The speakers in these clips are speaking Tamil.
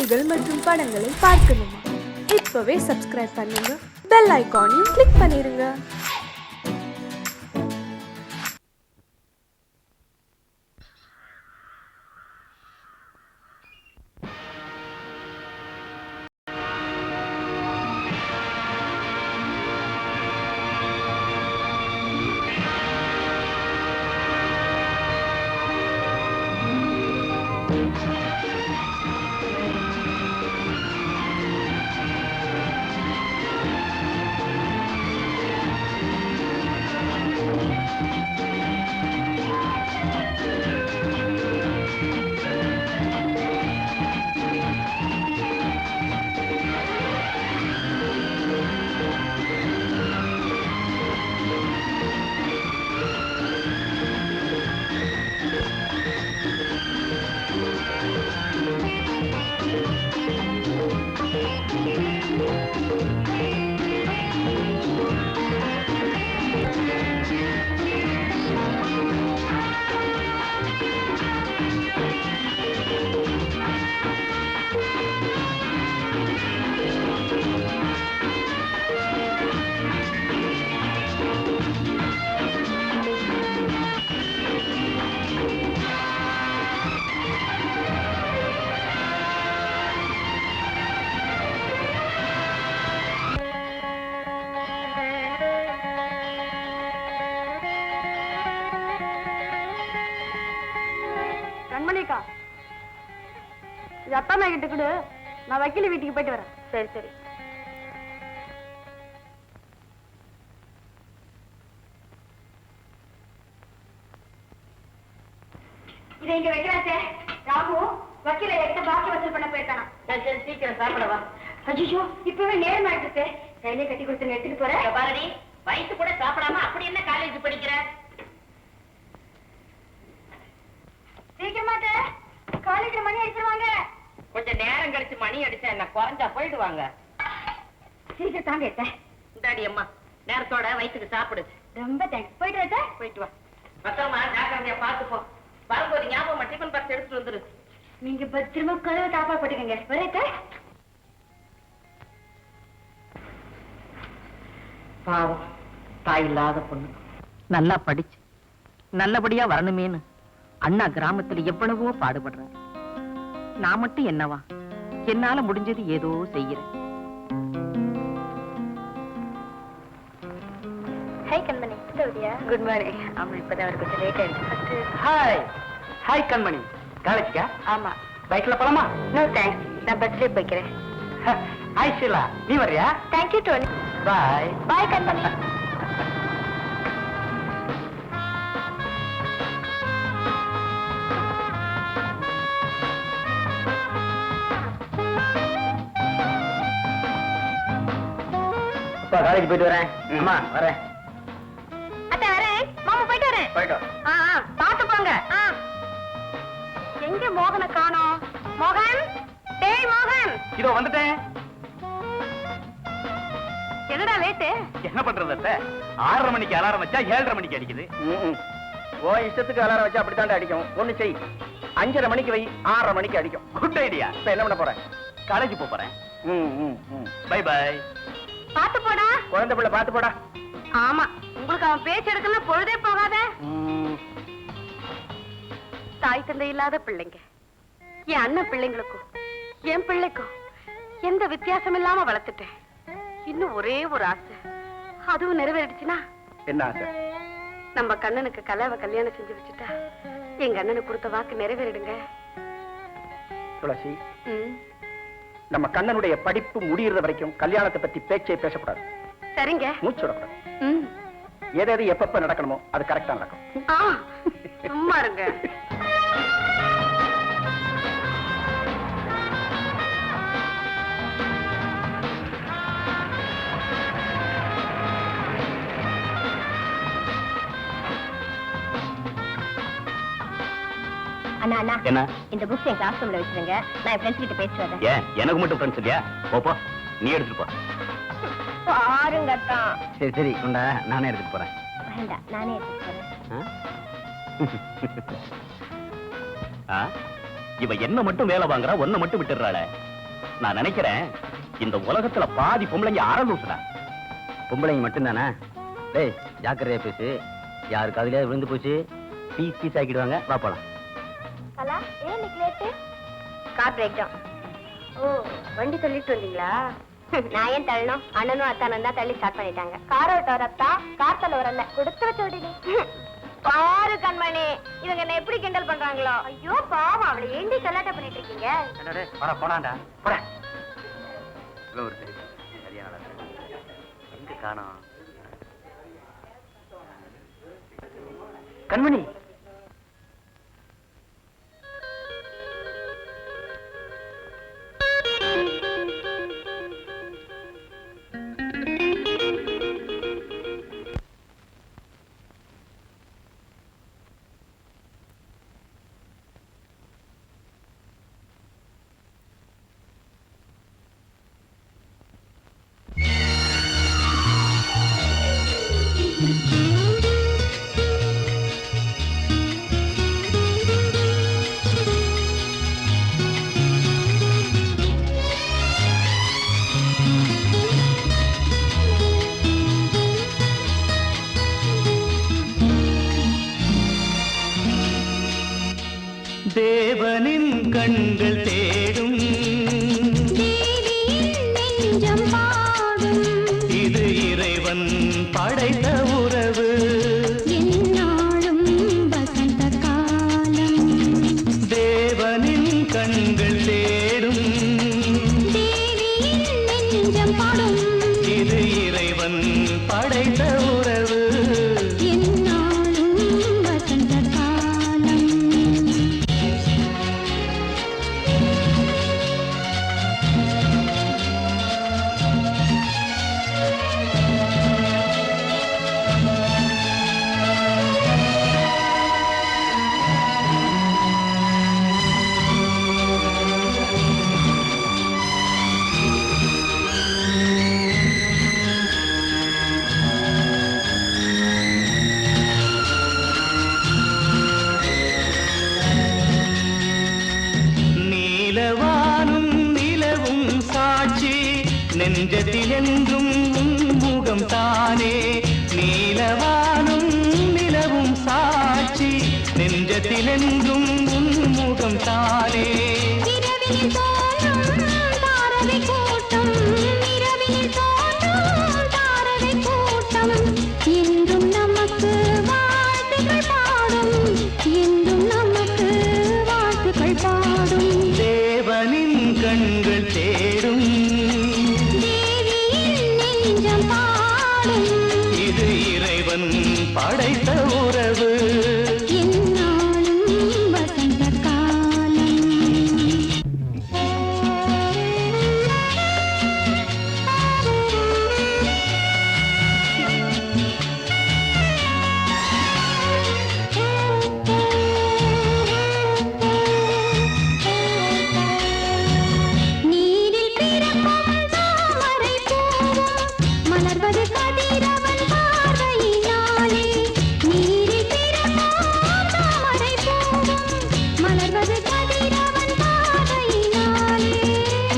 செய்திகள் மற்றும் படங்களை பார்க்கணுமா? இப்பவே சப்ஸ்கிரைப் பண்ணுங்க, பெல் ஐகானையும் கிளிக் பண்ணிருங்க. கண்மணிக்கா, இது அத்தாமா கிட்ட கூட நான் வக்கீல் வீட்டுக்கு போயிட்டு வரேன். சரி சரி. இதை இங்க வைக்கிறாச்சே, ராகு வக்கீல என்கிட்ட பாக்கி வசூல் பண்ண போயிருக்கானா? சரி சீக்கிரம் சாப்பிடவா. ஐயோ, இப்பவே நேரம் ஆயிடுச்சு. கையிலே கட்டி கொடுத்து எடுத்துட்டு போறேன். பாரதி, வயிற்று கூட சாப்பிடாம அப்படி என்ன காலேஜ் படிக்கிற? சீக்கிரமாட்ட, காலேஜ்ல மணி அடிச்சிருவாங்க. கொஞ்சம் நேரம் கழிச்சு மணி அடிச்சா என்ன குறைஞ்சா போயிடுவாங்க. சீக்கிரம் தாங்க எடுத்த. இந்தாடி அம்மா, நேரத்தோட வயிற்றுக்கு சாப்பிடு. ரொம்ப தேங்க்ஸ். போயிட்டு வரட்டா? போயிட்டு வா. பத்திரமா ஜாக்கிரதையா பாத்துப்போ. வரும்போது ஞாபகமா டிஃபன் பாக்ஸ் எடுத்துட்டு வந்துரு. நீங்க பத்திரமா கதவை தாப்பா போட்டுக்கங்க. வரட்ட? பாவம், தாய் இல்லாத பொண்ணு நல்லா படிச்சு நல்லபடியா வரணுமேனு அண்ணா கிராமத்துல எவ்வளவோ பாடுபடுறாரு. நான் மட்டும் என்னவா, என்னால முடிஞ்சது ஏதோ செய்யறேன். ஹாய் கண்மணி, குட் மார்னிங். ஆமா, இப்பதான் அவர் கொஞ்சம் லேட் ஆயிடுச்சு. ஹாய் ஹாய் கண்மணி, காலேஜ்க்கா? ஆமா. பைக்ல போலாமா? நோ தேங்க்ஸ், நான் பஸ்லயே போய்க்கிறேன். ஹாய் ஷீலா, நீ வரியா? தேங்க்யூ டோனி. பாய் பாய் கண்மணி. காலேஜ் போயிட்டு வரேன். அம்மா வரேன். அத்தை வரேன். மாமா போயிட்டு வரேன். போயிட்டோம். பாத்து போங்க. எங்க மோகனை காணோம்? மோகன், டேய் மோகன். இதோ வந்துட்டேன். என்னடா லேட்டு? என்ன பண்றது அத்தை? 6:30 மணிக்கு அலாரம் வச்சா 7:30 மணிக்கு அடிக்குது. ஓ இஷ்டத்துக்கு அலாரம் வச்சா அப்படித்தாண்டா அடிக்கும். ஒண்ணு செய், 5:30 மணிக்கு வை, 6:30 மணிக்கு அடிக்கும். Good idea. இப்ப என்ன பண்ண போறேன்? காலேஜ் போறேன். Bye bye. பாத்து போடா. குழந்தை பிள்ளை பாத்து போடா. ஆமா, உங்களுக்கு அவன் பேச்சு எடுக்கணும் பொழுதே போகாத. தாய் தந்தை இல்லாத பிள்ளைங்க, என் அண்ணன் பிள்ளைங்களுக்கும் என் பிள்ளைக்கும் எந்த வித்தியாசம் இல்லாம வளர்த்துட்டேன். இன்னும் ஒரே ஒரு ஆசை, அதுவும் நிறைவேறிடுச்சுன்னா. என்ன ஆசை? நம்ம கண்ணனுக்கு கலாவை கல்யாணம் செஞ்சு வச்சுட்டா எங்க அண்ணனுக்கு கொடுத்த வாக்கு நிறைவேறிடுங்க. துளசி, நம்ம கண்ணனுடைய படிப்பு முடியற வரைக்கும் கல்யாணத்தை பத்தி பேச்சே பேசக்கூடாது. சரிங்க. மூச்சு விடக்கூடாது. எது எப்பப்ப நடக்கணுமோ அது கரெக்டா நடக்கும். சும்மா இருங்க. அண்ணா அண்ணா, என்ன இந்த புக்ஸ் என் கிளாஸ் ரூம்ல வச்சிருங்க. நான் என் ஃப்ரெண்ட்ஸ் கிட்ட பேசிட்டு வரேன். ஏன் எனக்கு மட்டும் ஃப்ரெண்ட்ஸ் இல்லையா? போப்போ, நீ எடுத்துட்டு போ. பாருங்க தான். சரி சரி, கொண்டா, நானே எடுத்துட்டு போறேன். வேண்டாம், நானே எடுத்துட்டு போறேன். இவ என்ன மட்டும் வேலை வாங்குறா, ஒன்ன மட்டும் விட்டுறாள. நான் நினைக்கிறேன் இந்த உலகத்துல பாதி பொம்பளைங்க ஆரலூசுடா. பொம்பளைங்க மட்டும்தானே? டேய் ஜாக்கிரதையா பேசு, யாருக்கு அதுலயே விழுந்து போச்சு பீஸ் பீஸ் ஆக்கிடுவாங்க. வா போலாம். கலா, ஏன் இன்னைக்கு லேட்டு? Car break down. ஓ, வண்டி தள்ளிட்டு வந்தீங்களா? நான் ஏன் தள்ளணும்? அண்ணனும் அத்தானும் தான் தள்ளி ஸ்டார்ட் பண்ணிட்டாங்க. கார் ஓட்ட அத்தா, கார் தள்ள வரல, கொடுத்து வச்ச விடுடி. பாரு கண்மணி, இவங்க என்ன எப்படி கிண்டல் பண்றாங்களோ. ஐயோ பாவம், அவளை ஏண்டி கலாட்டா பண்ணிட்டு இருக்கீங்க? போடாண்டா போட. எங்க காணோம் கண்மணி? தேவனின் கண்கள் தேடும் நெஞ்சம் பாடும் இது இறைவன் படைத்த உறவு. என்னாலும் வசந்த காலம். தேவனின் கண்கள் தேடும் தேவியின் நெஞ்சம் பாடும் இது இறைவன் படைத்த உறவு. என்னாலும் வசந்த காலம். நீலவானும் நிலவும் சாட்சி நெஞ்சத்தில் என்றும் முகம் தானே. நீலவானும் நிலவும் சாட்சி நெஞ்சத்தில் என்றும் முகம் தானே. இரவினில் தோன்றும் தாரகை கூட்டம், இரவினில் தோன்றும் தாரகை கூட்டம், என்றும் நமக்கு வாழ்த்துக்கள் பாடும், என்றும் நமக்கு வாழ்த்துக்கள் பாடும். தேவனின் கண்கள் தேடும் தேவியின் நெஞ்சம் பாடும் இது இறைவன் படைத்த உறவு. என்னாலும் வசந்த காலம். நீரில் பிறக்கும் தாமரை பூவும் மலர்வது கதிரவன் பார்வையினாலே. நீரில் பிறக்கும் தாமரை பூவும் மலர்வது கதிரவன் பார்வையினாலே.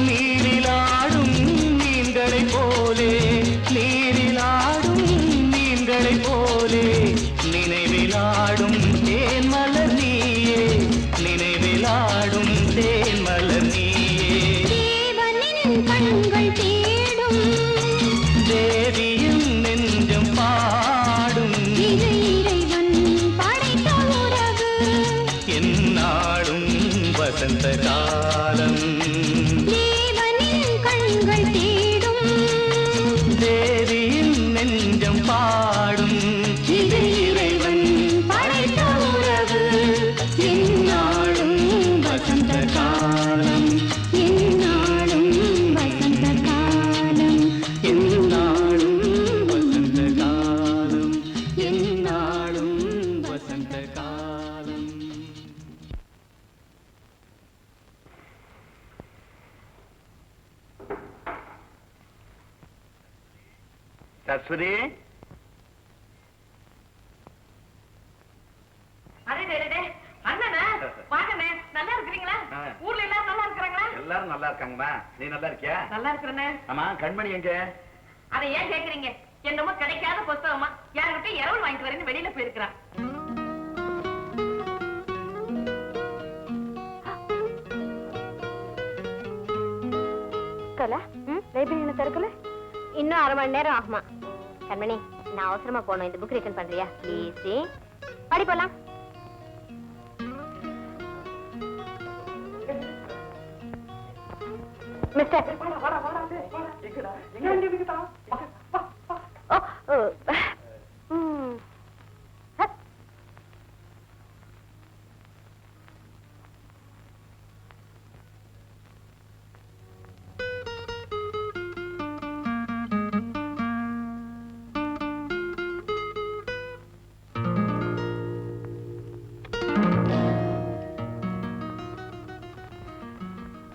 நீரிலாடும் மீன்களைப் போலே நீரிலாடும் மீன்களைப் போலே நினைவிலாடும் தேன்மலர் நீயே. நினைவிலாடும் தேன்மலர் நீயே. தேவனின் கண்கள் தேடும் தேவியின் நெஞ்சம் பாடும் இது இறைவன் படைத்த உறவு. என்னாலும் வசந்த காலம். தேவனின் கண்கள் தேடும் தேவியின் நெஞ்சம் பாடும் இது இறைவன் படைத்த உறவு. என்னாலும் வசந்த காலம். என்னாலும் வசந்த காலம். என்னாலும் வசந்த காலம். என்னாலும் வசந்த காலம். சரஸ்வதி, அண்ணனா வாங்கண்ணே, நல்லா இருக்கிறீங்களா? ஊர்ல எல்லாரும் நல்லா இருக்கிறாங்களா? எல்லாரும் நல்லா இருக்காங்கம்மா. நீ நல்லா இருக்கியா? நல்லா இருக்கிறேன்னு. ஆமா, கண்மணி எங்க? அதை ஏன் கேக்குறீங்க? என்னமோ கிடைக்காத புஸ்தகமா யாருக்கிட்ட இரவல் வாங்கிட்டு வரேன்னு வெளியில போயிருக்கிறான். லைப்ரரி திறக்கல, இன்னும் 1/2 மணி நேரம் ஆகுமா? கண்மணி, நான் அவசரமா போனோம், இந்த புக் ரிட்டர்ன் பண்றியா ப்ளீஸ்? படி போலாம். மிஸ்டர்,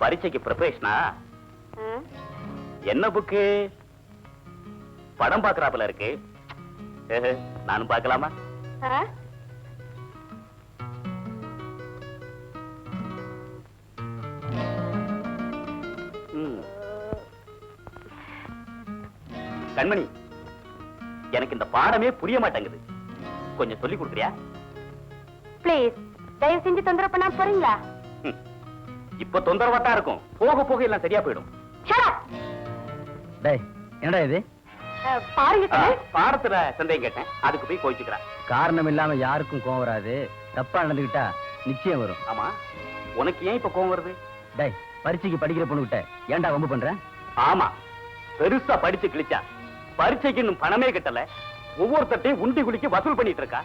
பரீட்சைக்கு ப்ரிப்பரேஷனா? என்ன புக்கு? படம் பாக்குறாப்புல இருக்கு. நானும் பார்க்கலாமா? கண்மணி, எனக்கு இந்த பாடமே புரிய மாட்டேங்குது. கொஞ்சம் சொல்லி கொடுக்குறியா? ப்ளீஸ், தயவு செஞ்சு தொந்தரவு பண்ணாம போறீங்களா? இப்ப தொந்தரவாத்தான் இருக்கும், போக போக எல்லாம் சரியா போயிடும். என்னடா இது? பாருங்க, பாடத்துல சந்தேகம் கேட்டேன், அதுக்கு போய் கோயிச்சுக்கிறான். காரணம் இல்லாம யாருக்கும் கோவம் வராது. தப்பா நடந்துகிட்டா நிச்சயம் வரும். ஆமா, உனக்கு ஏன் இப்ப கோவம் வருது? டேய், பரீட்சைக்கு படிக்கிற பொண்ணுகிட்ட ஏன்டா வம்பு பண்ற? ஆமா, பெருசா படிச்சு கிழிச்சா பரீட்சைக்கு இன்னும் பணமே கட்டல, ஒவ்வொருத்தையும் உண்டி குளிக்க வசூல் பண்ணிட்டு இருக்கா.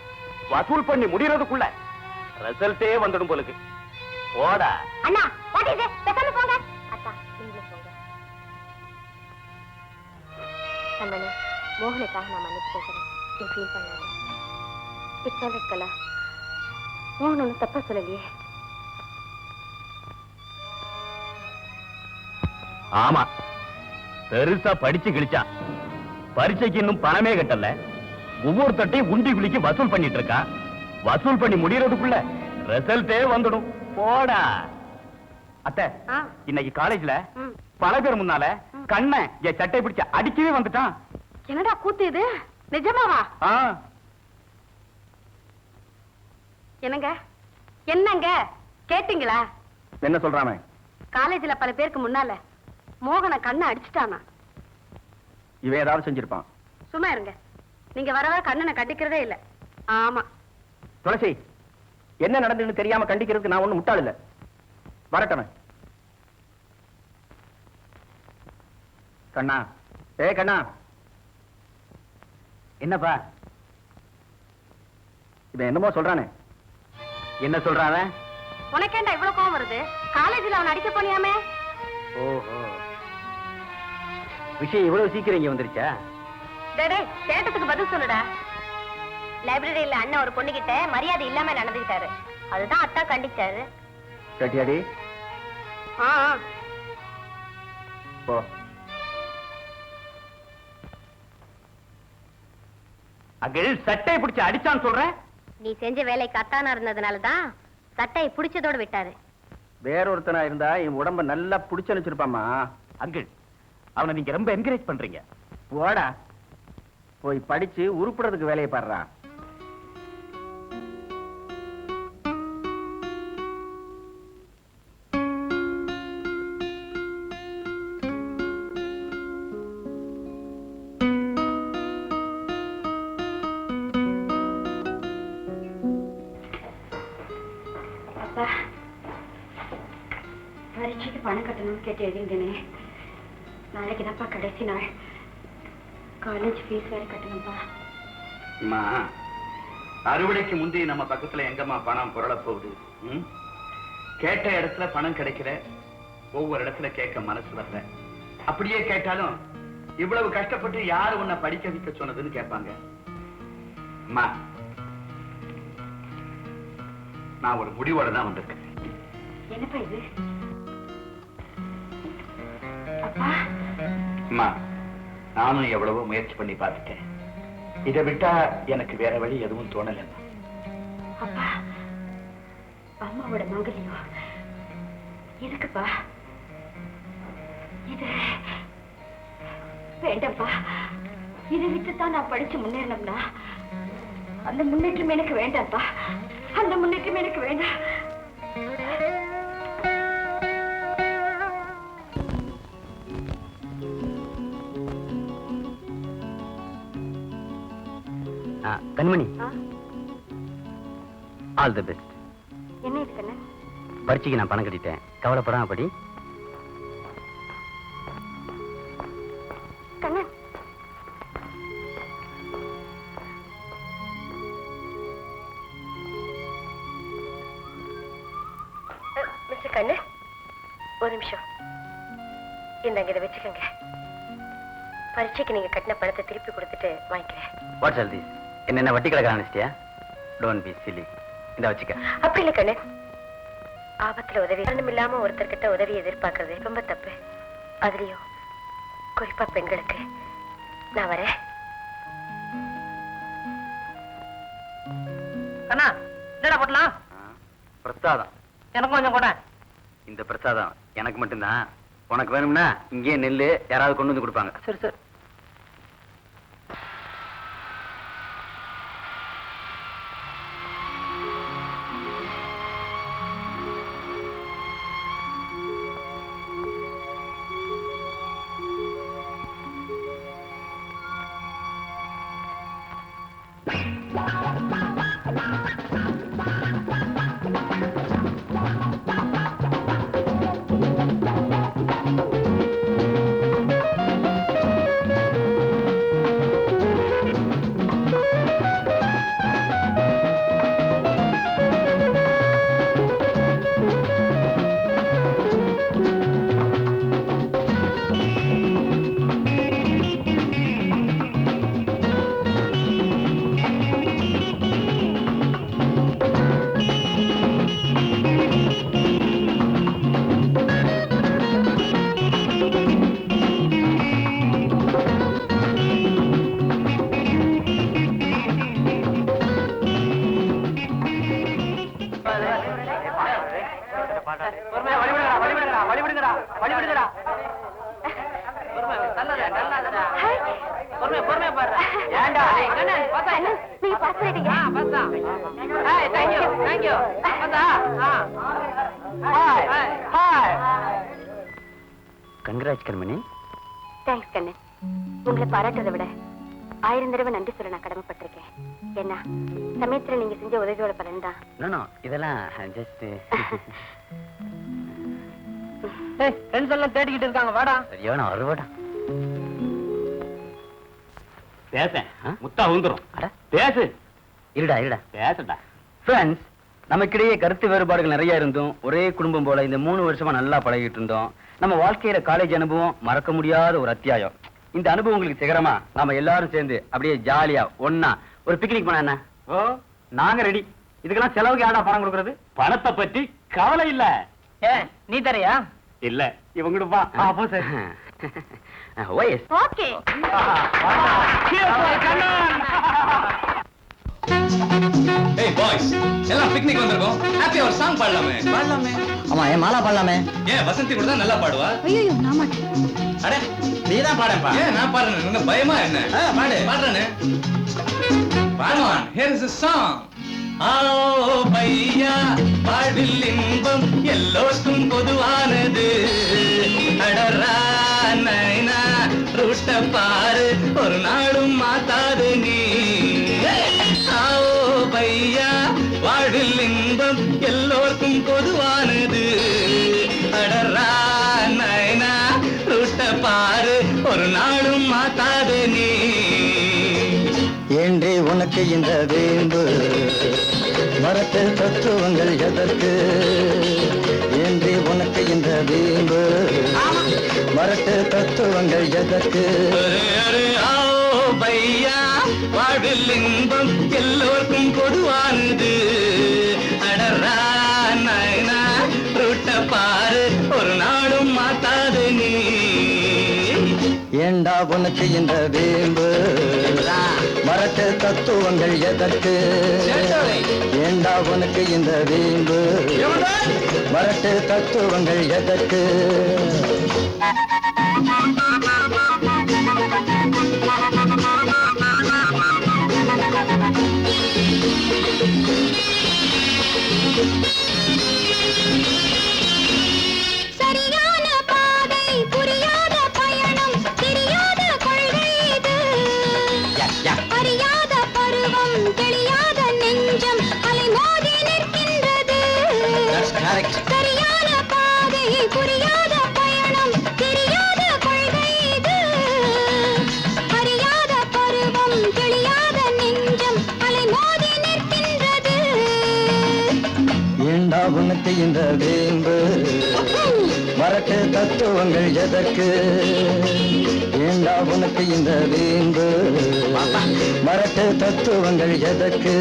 வசூல் பண்ணி முடியறதுக்குள்ள ரிசல்ட்டே வந்துடும் போலுக்கு. போடா அண்ணா, வாட் இஸ் இட்? பேசாம போங்க. அத்தா, நீங்களே போங்க. கண்மணி, மோகனுக்காக நான் மன்னிப்பு கேட்கிறேன். நீ ஃபீல் பண்ணாத. இட்ஸ் ஆல் ரைட் கலா. மோகன் ஒன்றும் தப்பா சொல்லலையே. ஆமா, பெருசா படிச்சு கிழிச்சா பரீட்சைக்கு இன்னும் பணமே கட்டல, ஒவ்வொருத்தையும் உண்டி குளிக்க வசூல் பண்ணிட்டு இருக்கா. வசூல் பண்ணி முடியறதுக்குள்ள ரிசல்ட்டே வந்துடும். போடா. அத்தை, இன்னைக்கு காலேஜ்ல பல பேர் முன்னால கண்ணை என் சட்டை பிடிச்ச அடிக்கவே வந்துட்டான். என்னடா கூத்து இது? நிஜமாவா? என்னங்க என்னங்க கேட்டீங்களா? என்ன சொல்றாம? காலேஜ்ல பல பேருக்கு முன்னால மோகனை கண்ணை அடிச்சுட்டானா. இவன் ஏதாவது செஞ்சிருப்பான். சும்மா இருங்க, நீங்க வர வர கண்ணனை கட்டிக்கிறதே இல்ல. ஆமா துளசி, என்ன நடந்துன்னு தெரியாம கண்டிக்கிறதுக்கு நான் ஒண்ணு முட்டாள் இல்ல. வரட்டவன். கண்ணா, கண்ணா. என்னப்பா இவன் என்னமோ சொல்றானே? என்ன சொல்றான்? உனக்கேண்டா இவ்வளவு கோவம் வருது? காலேஜ்ல அவன் அடிக்க போனியாமே. ஓஹோ, விஷயம் இவ்வளவு சீக்கிரம் இங்க வந்துருச்சா? டேடே, கேட்டதுக்கு பதில் சொல்லுடா. லைப்ரரியில அண்ணன் ஒரு பொண்ணுகிட்ட மரியாதை இல்லாம நடந்துக்கிட்டாரு. அதுதான் அத்தா கண்டிச்சாரு. கேட்டியாடி? போ. அகில் சட்டை பிடிச்சு அடிச்சான்னு சொல்றேன். நீ செஞ்ச வேலைக்கு அத்தானா இருந்ததுனாலதான் சட்டையை பிடிச்சதோட விட்டாரு. வேறொருத்தனா இருந்தா என் உடம்ப நல்லா பிடிச்சு அனுப்பிச்சிருப்பாமா. அங்கிள், அவனை நீங்க ரொம்ப என்கரேஜ் பண்றீங்க. போடா, போய் படிச்சு உருப்புறதுக்கு வேலையை பாடுறா. பரீட்சைக்கு பணம் கட்டணும்னு கேட்டு எழுதிருந்தேனே, நாளைக்கு தான்ப்பா கடைசி நாள். காலேஜ் ஃபீஸ் வேற கட்டணும்ப்பா. அம்மா, அறுவடைக்கு முந்தி நம்ம பக்கத்துல எங்கம்மா பணம் புரள போகுது? கேட்ட இடத்துல பணம் கிடைக்கிற, ஒவ்வொரு இடத்துல கேட்க மனசு வரல. அப்படியே கேட்டாலும் இவ்வளவு கஷ்டப்பட்டு யாரு உன்னை படிக்க வைக்க சொன்னதுன்னு கேட்பாங்க. அம்மா, நான் ஒரு முடிவோட தான் வந்திருக்கேன். என்னப்பா இது? அப்பா, அம்மா, நானும் எவ்வளவோ முயற்சி பண்ணி பார்த்துட்டேன். இதை விட்டா எனக்கு வேற வழி எதுவும் தோணல. அப்பா, அம்மாவோட மங்கலியம் எதுக்குப்பா? வேண்டாம்ப்பா, இதை விட்டுத்தான் நான் படிச்சு முன்னேறணும்னா அந்த முன்னேற்றம் எனக்கு வேண்டாம்ப்பா, அந்த முன்னேற்றம் எனக்கு வேண்டாம். கண்மணி, ஆல் தி பெஸ்ட். என்ன இது கண்ணன்? பரீட்சைக்கு நான் பணம் கட்டிட்டேன், கவலைப்படாம படி. கண்ணன், மிஸ்டர் கண்ணன், ஒரு நிமிஷம். இந்தாங்க, இதை வச்சுக்கோங்க. பரீட்சைக்கு நீங்க கட்டின பணத்தை திருப்பி கொடுத்துட்டு வாங்கிக்கிறேன். What's all this? என்ன வட்டி கிடக்க ஆரம்பிச்சிட்டியா? Don't be silly. இந்த வச்சுக்க. அப்படி இல்லை கண்ணன், ஆபத்துல உதவி காரணம் இல்லாம ஒருத்தர்கிட்ட உதவி எதிர்பார்க்கறது ரொம்ப தப்பு. அதுலயும் குறிப்பா பெண்களுக்கு. நான் வரேன். அண்ணா, என்னடா போடலாம்? பிரசாதம். எனக்கு கொஞ்சம் கூட. இந்த பிரசாதம் எனக்கு மட்டும்தான். உனக்கு வேணும்னா இங்கேயே நெல்லு யாராவது கொண்டு வந்து கொடுப்பாங்க. சரி சரி. கங்கராஜ் கண்மணி. தேங்க்ஸ் கண்ணன். உங்களை பாராட்டுறதை விட 1000 தடவை நன்றி சொல்ல நான் கடமைப்பட்டிருக்கேன். என்ன சமயத்துல நீங்க செஞ்ச உதவியோட பலன் தான். நோ இதெல்லாம் ஜஸ்ட். ஃப்ரெண்ட்ஸ் எல்லாம் தேடிக்கிட்டு இருக்காங்க, வாடா. சரியான அறுவடா. பேச முத்தா வந்துரும். பேசு. இருடா இருடா பேசுடா. ஃப்ரெண்ட்ஸ், நமக்கிடையே கருத்து வேறுபாடுகள் நிறைய இருந்தும் ஒரே குடும்பம் போல இந்த 3 வருஷமா நல்லா பழகிட்டு இருந்தோம். நம்ம வாழ்க்கையில காலேஜ் அனுபவம் மறக்க முடியாத ஒரு அத்தியாயம். இந்த அனுபவங்களுக்கு சிகரமா நாம எல்லாரும் சேர்ந்து அப்படியே ஜாலியா ஒன்னா ஒரு பிக்னிக் பண்ண என்ன? ஓ, நாங்க ரெடி. இதுக்கெல்லாம் செலவுக்கு யாரா பணம் கொடுக்கறது? பணத்தை பத்தி கவலை இல்ல. நீ தரையா? இல்ல, இவங்கிடுப்பா. ஓஎஸ். ஓகே. Hey boys, எல்லாம் பிக்னிக் வந்திருக்கோம். ஹாப்பி ஒரு சாங் பாடலாமே. ஆமா, ஏன் மாலா பாடலாமே? ஏன் வசந்தி கூட தான் நல்லா பாடுவா? ஐயோ நான் மாட்டேன். அட நீ தான் பாடப்பா. ஏன் நான் பாடுறேன்? என்ன பயமா என்ன? பாடு. பாடுறேனே. Come on, here is a song. ஆஓ பையா பாடில் இன்பம் எல்லோருக்கும் பொதுவானது. அடரா நைனா ரூட்ட பாரு ஒரு நாளும் மாத்தாது நீ. ஆஓ பையா வாழ்வில் இன்பம் எல்லோருக்கும் பொதுவானது. அடரா நைனா ரூட்ட பாரு ஒரு நாளும் மாத்தாது நீ. ஏன்றே உனக்கு இந்த வேம்பு மரத்து தத்துவங்கள் எதற்கு? ஏன்றே உனக்கு இந்த வேம்பு மரத்து தத்துவங்கள் எதற்கு? ஆஓ பையா வாழ்வில் இன்பம் எல்லோருக்கும் பொதுவானது. அடரா நைனா ரூட்ட பாரு ஒரு நாளும் மாத்தாது நீ. ஏண்டா உனக்கு இந்த வேம்பு மரத்து தத்துவங்கள் எதற்கு? ஏண்டா உனக்கு இந்த வேம்பு மரத்து தத்துவங்கள் எதற்கு? இந்த வீம்பு மரட்டு தத்துவங்கள் எதற்கு ஏண்டா உனக்கு இந்த வீம்பு மரட்டு தத்துவங்கள் எதற்கு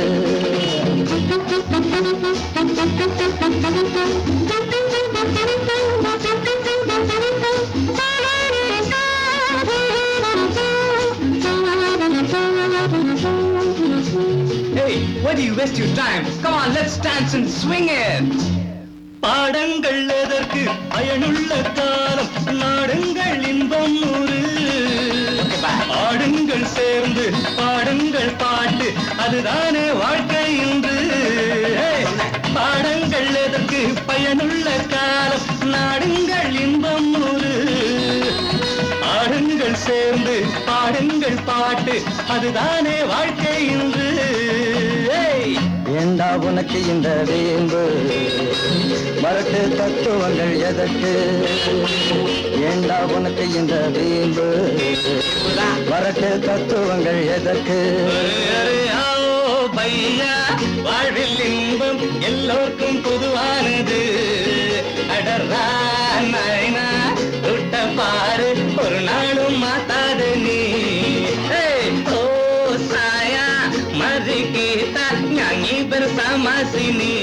Hey, why do you waste your time? Come on, let's dance and swing it. பாடங்கள் எதற்கு பயனுள்ள காலம் நாடுங்கள் இன்பம் நூறு ஆடுங்கள் சேர்ந்து பாடுங்கள் பாட்டு அதுதானே வாழ்க்கை இன்று பாடங்கள் எதற்கு பயனுள்ள காலம் நாடுங்கள் இன்பம் நூறு ஆடுங்கள் சேர்ந்து பாடுங்கள் பாட்டு அதுதானே வாழ்க்கை இன்று ஏண்டா உனக்கு இந்த வீம்பு மரட்டு தத்துவங்கள் எதற்கு ஏண்டா உனக்கு இந்த வீம்பு மரட்டு தத்துவங்கள் எதற்கு பையா வாழ்வில் இன்பம் எல்லோருக்கும் பொதுவானது அடரா நாயனா தொட்ட பாரு ஒரு நாளும் மாத்தாத நீ ஓ சாயா மதி கீதா ஞானி பெருசாமாசினி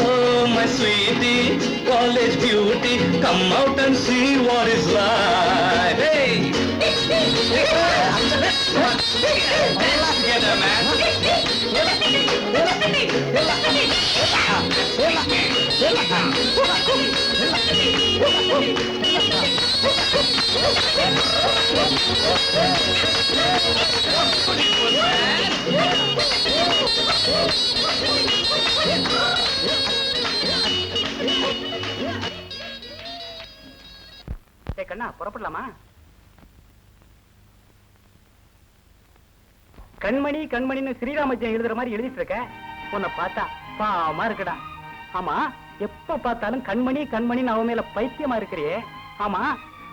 oh my sweetie college beauty come out and see what is life hey together man கண்ணா புறப்படலாமா? கண்மணி கண்மணின்னு ஸ்ரீராமஜெயம் எழுதுற மாதிரி எழுதிட்டு இருக்க. உன்னை பார்த்தா பாவமா இருக்குடா. ஆமா, எப்ப பார்த்தாலும் கண்மணி கண்மணின்னு அவ மேல பைத்தியமா இருக்கிறியே. ஆமா,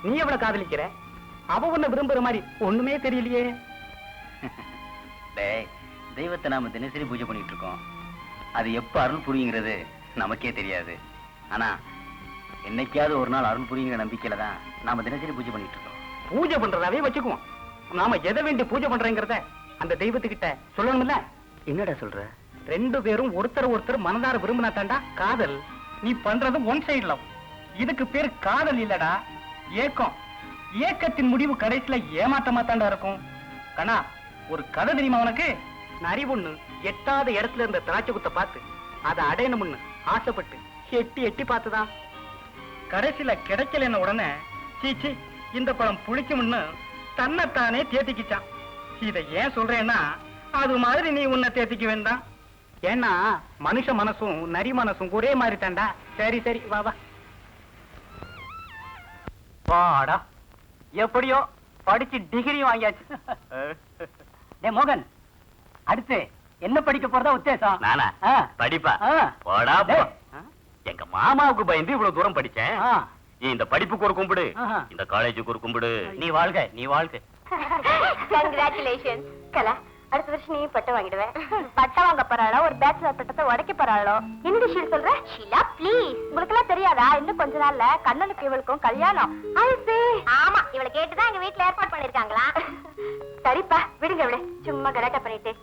நீ எவ்வளவு காதலிக்கிற? அவ உன்னை விரும்புற மாதிரி ஒண்ணுமே தெரியலையே. தெய்வத்தை நாம தினசரி பூஜை பண்ணிட்டு இருக்கோம். அது எப்ப அருள் புரியுங்கிறது நமக்கே தெரியாது. ஆனா என்னைக்காவது ஒரு நாள் அருள் புரியுங்கிற நம்பிக்கையில தான் நாம தினசரி பூஜை பண்ணிட்டு இருக்கோம். பூஜை பண்றதாவே வச்சுக்குவோம். நாம எதை வேண்டி பூஜை பண்றேங்கிறத அந்த தெய்வத்துக்கிட்ட சொல்லணும்ல. என்னடா சொல்ற? ரெண்டு பேரும் ஒருத்தர் ஒருத்தர் மனதார விரும்பினா தாண்டா காதல். நீ பண்றது ஒன் சைடு லவ். இதுக்கு பேர் காதல் இல்லடா, ஏக்கம். ஏக்கத்தின் முடிவு கடைசியில ஏமாற்றமா தாண்டா இருக்கும். கண்ணா, ஒரு கதை தெரியுமா உனக்கு? நரி ஒண்ணு எட்டாத இடத்துல இருந்த திராட்சை குத்தை பார்த்து அதை அடையணும்னு ஆசைப்பட்டு எட்டி எட்டி பார்த்துதான் கடைசியில கிடைக்கலன்னு உடனே சீச்சி இந்த பழம் புளிக்கும்னு தன்னைத்தானே தேத்திக்கிச்சான். இதை ஏன் சொல்றேன்னா, அது மாதிரி நீ உன்னை தேத்திக்க வேண்டாம். ஏன்னா மனுஷ மனசும் நரி மனசும் ஒரே மாதிரி தாண்டா. சரி சரி, வா வா. வாடா, எப்படியோ படிச்சு டிகிரியும் வாங்கியாச்சு. டே மோகன், அடுத்து என்ன படிக்க போறதா உத்தேசம்? நானா படிப்பா? போடா போ. எங்க மாமாவுக்கு பயந்து இவ்வளவு தூரம் படிச்சேன். இந்த படிப்புக்கு ஒரு கும்பிடு, இந்த காலேஜுக்கு ஒரு கும்பிடு. நீ வாழ்க, நீ வாழ்க. கங்க்ராச்சுலேஷன் கலா. அடுத்த வருஷம் நீ பட்டம் வாங்கிடுவேன். பட்டம் வாங்க போறாளோ, ஒரு பேச்சுலர் பட்டத்தை உடைக்க போறாளோ? என்னடி ஷீல் சொல்ற? ஷீலா ப்ளீஸ், உங்களுக்கு எல்லாம் தெரியாதா? இன்னும் கொஞ்ச நாள்ல கண்ணனுக்கு இவளுக்கும் கல்யாணம். ஆமா, இவளை கேட்டுதான் எங்க வீட்டுல ஏற்பாடு பண்ணிருக்காங்களா? சரிப்பா, விடுங்க விடு, சும்மா கலாட்டா பண்ணிட்டு.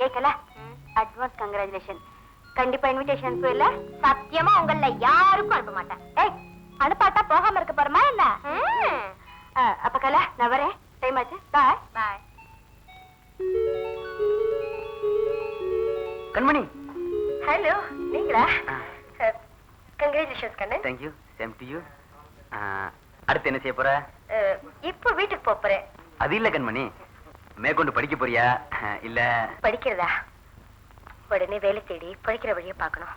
ஏக்கல, அட்வான்ஸ் கங்க்ராச்சுலேஷன். கண்டிப்பா இன்விடேஷன் அனுப்பல? சத்தியமா உங்கள யாருக்கும் அனுப்ப மாட்டேன். ஏய், அனுப்பாட்டா போகாம இருக்க போறமா என்ன? அப்ப கலா, நான் வரேன். டைம் ஆச்சு. பாய் பாய். கண்மணி. ஹலோ, நீங்களா? Congratulations Kannan. Thank you, same to you. அடுத்து என்ன செய்ய போற? இப்போ வீட்டுக்கு போறேன். அது இல்ல கண்மணி, மேற்கொண்டு படிக்க போறியா இல்ல? படிக்கிறதா? உடனே வேலை தேடி படிக்கிற வழியை பார்க்கணும்.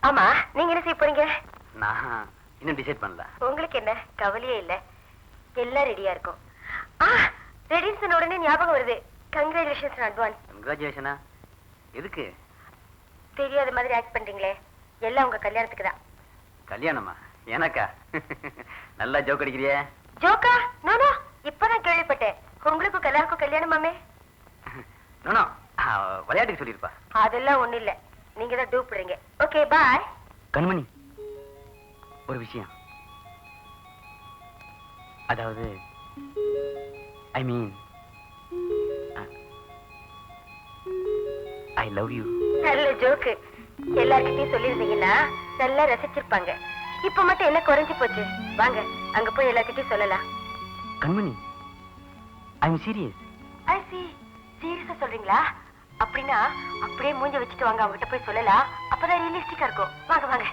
ஆமா, நீங்க என்ன செய்ய போறீங்க? நான் இன்னும் டிசைட் பண்ணல. உங்களுக்கு என்ன கவலையே இல்ல, எல்லாம் ரெடியா இருக்கும். ரெடின்னு சொன்ன உடனே ஞாபகம் வருது. Congratulations advance. கங்க்ராச்சுலேஷனா? எதுக்கு? தெரியாத மாதிரி ஆக்ட் பண்றீங்களே, எல்லாம் உங்க கல்யாணத்துக்கு தான். கல்யாணமா? எனக்கா? நல்லா ஜோக் அடிக்கிறியே. ஜோக்கா? நோ, இப்பதான் கேள்விப்பட்டேன். உங்களுக்கும் கல்யாணுக்கும் கல்யாணமாமே? நோ, விளையாட்டுக்கு சொல்லிருப்பா. அதெல்லாம் ஒண்ணு இல்ல, நீங்க தான் டூப் போடுறீங்க. Okay bye. கண்மணி, ஒரு விஷயம். அதாவது ஐ மீன் ஐ லவ் யூ. நல்ல ஜோக்கு. எல்லார்கிட்டயும் சொல்லிருந்தீங்கன்னா நல்லா ரசிச்சிருப்பாங்க. இப்ப மட்டும் என்ன குறைஞ்சு போச்சு? வாங்க அங்க போய் எல்லார்கிட்டயும் சொல்லலாம். Kanmani, I am serious. I see. சீரியஸா சொல்றீங்களா? அப்படின்னா அப்படியே மூஞ்ச வச்சுட்டு வாங்க, அவங்ககிட்ட போய் சொல்லலாம். அப்பதான் ரியலிஸ்டிக்கா இருக்கும். வாங்க வாங்க.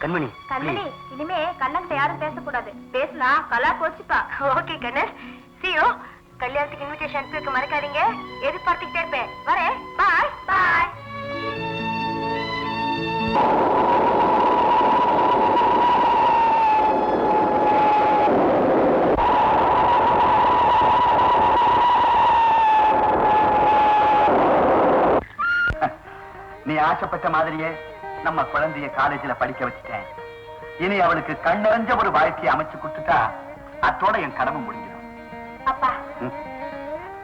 கண்மணி, கண்ணனி, இனிமே கண்ணன்கிட்ட யாரும் பேசக்கூடாது. பேசினா கலா போச்சுப்பா. Okay Kannan, see you. கல்யாணத்துக்கு இன்விடேஷன் அனுப்பி வைக்க மறக்காதீங்க. எதிர்பார்த்துக்கிட்டே இருப்பேன். வரேன். பாய் பாய். நீ ஆசைப்பட்ட மாதிரியே நம்ம குழந்தைய காலேஜ்ல படிக்க வச்சுட்டேன். இனி அவளுக்கு கண்ணறிஞ்ச ஒரு வாழ்க்கையை அமைச்சு கொடுத்துட்டா அத்தோட என் கடமை முடிஞ்சிடும். அப்பா,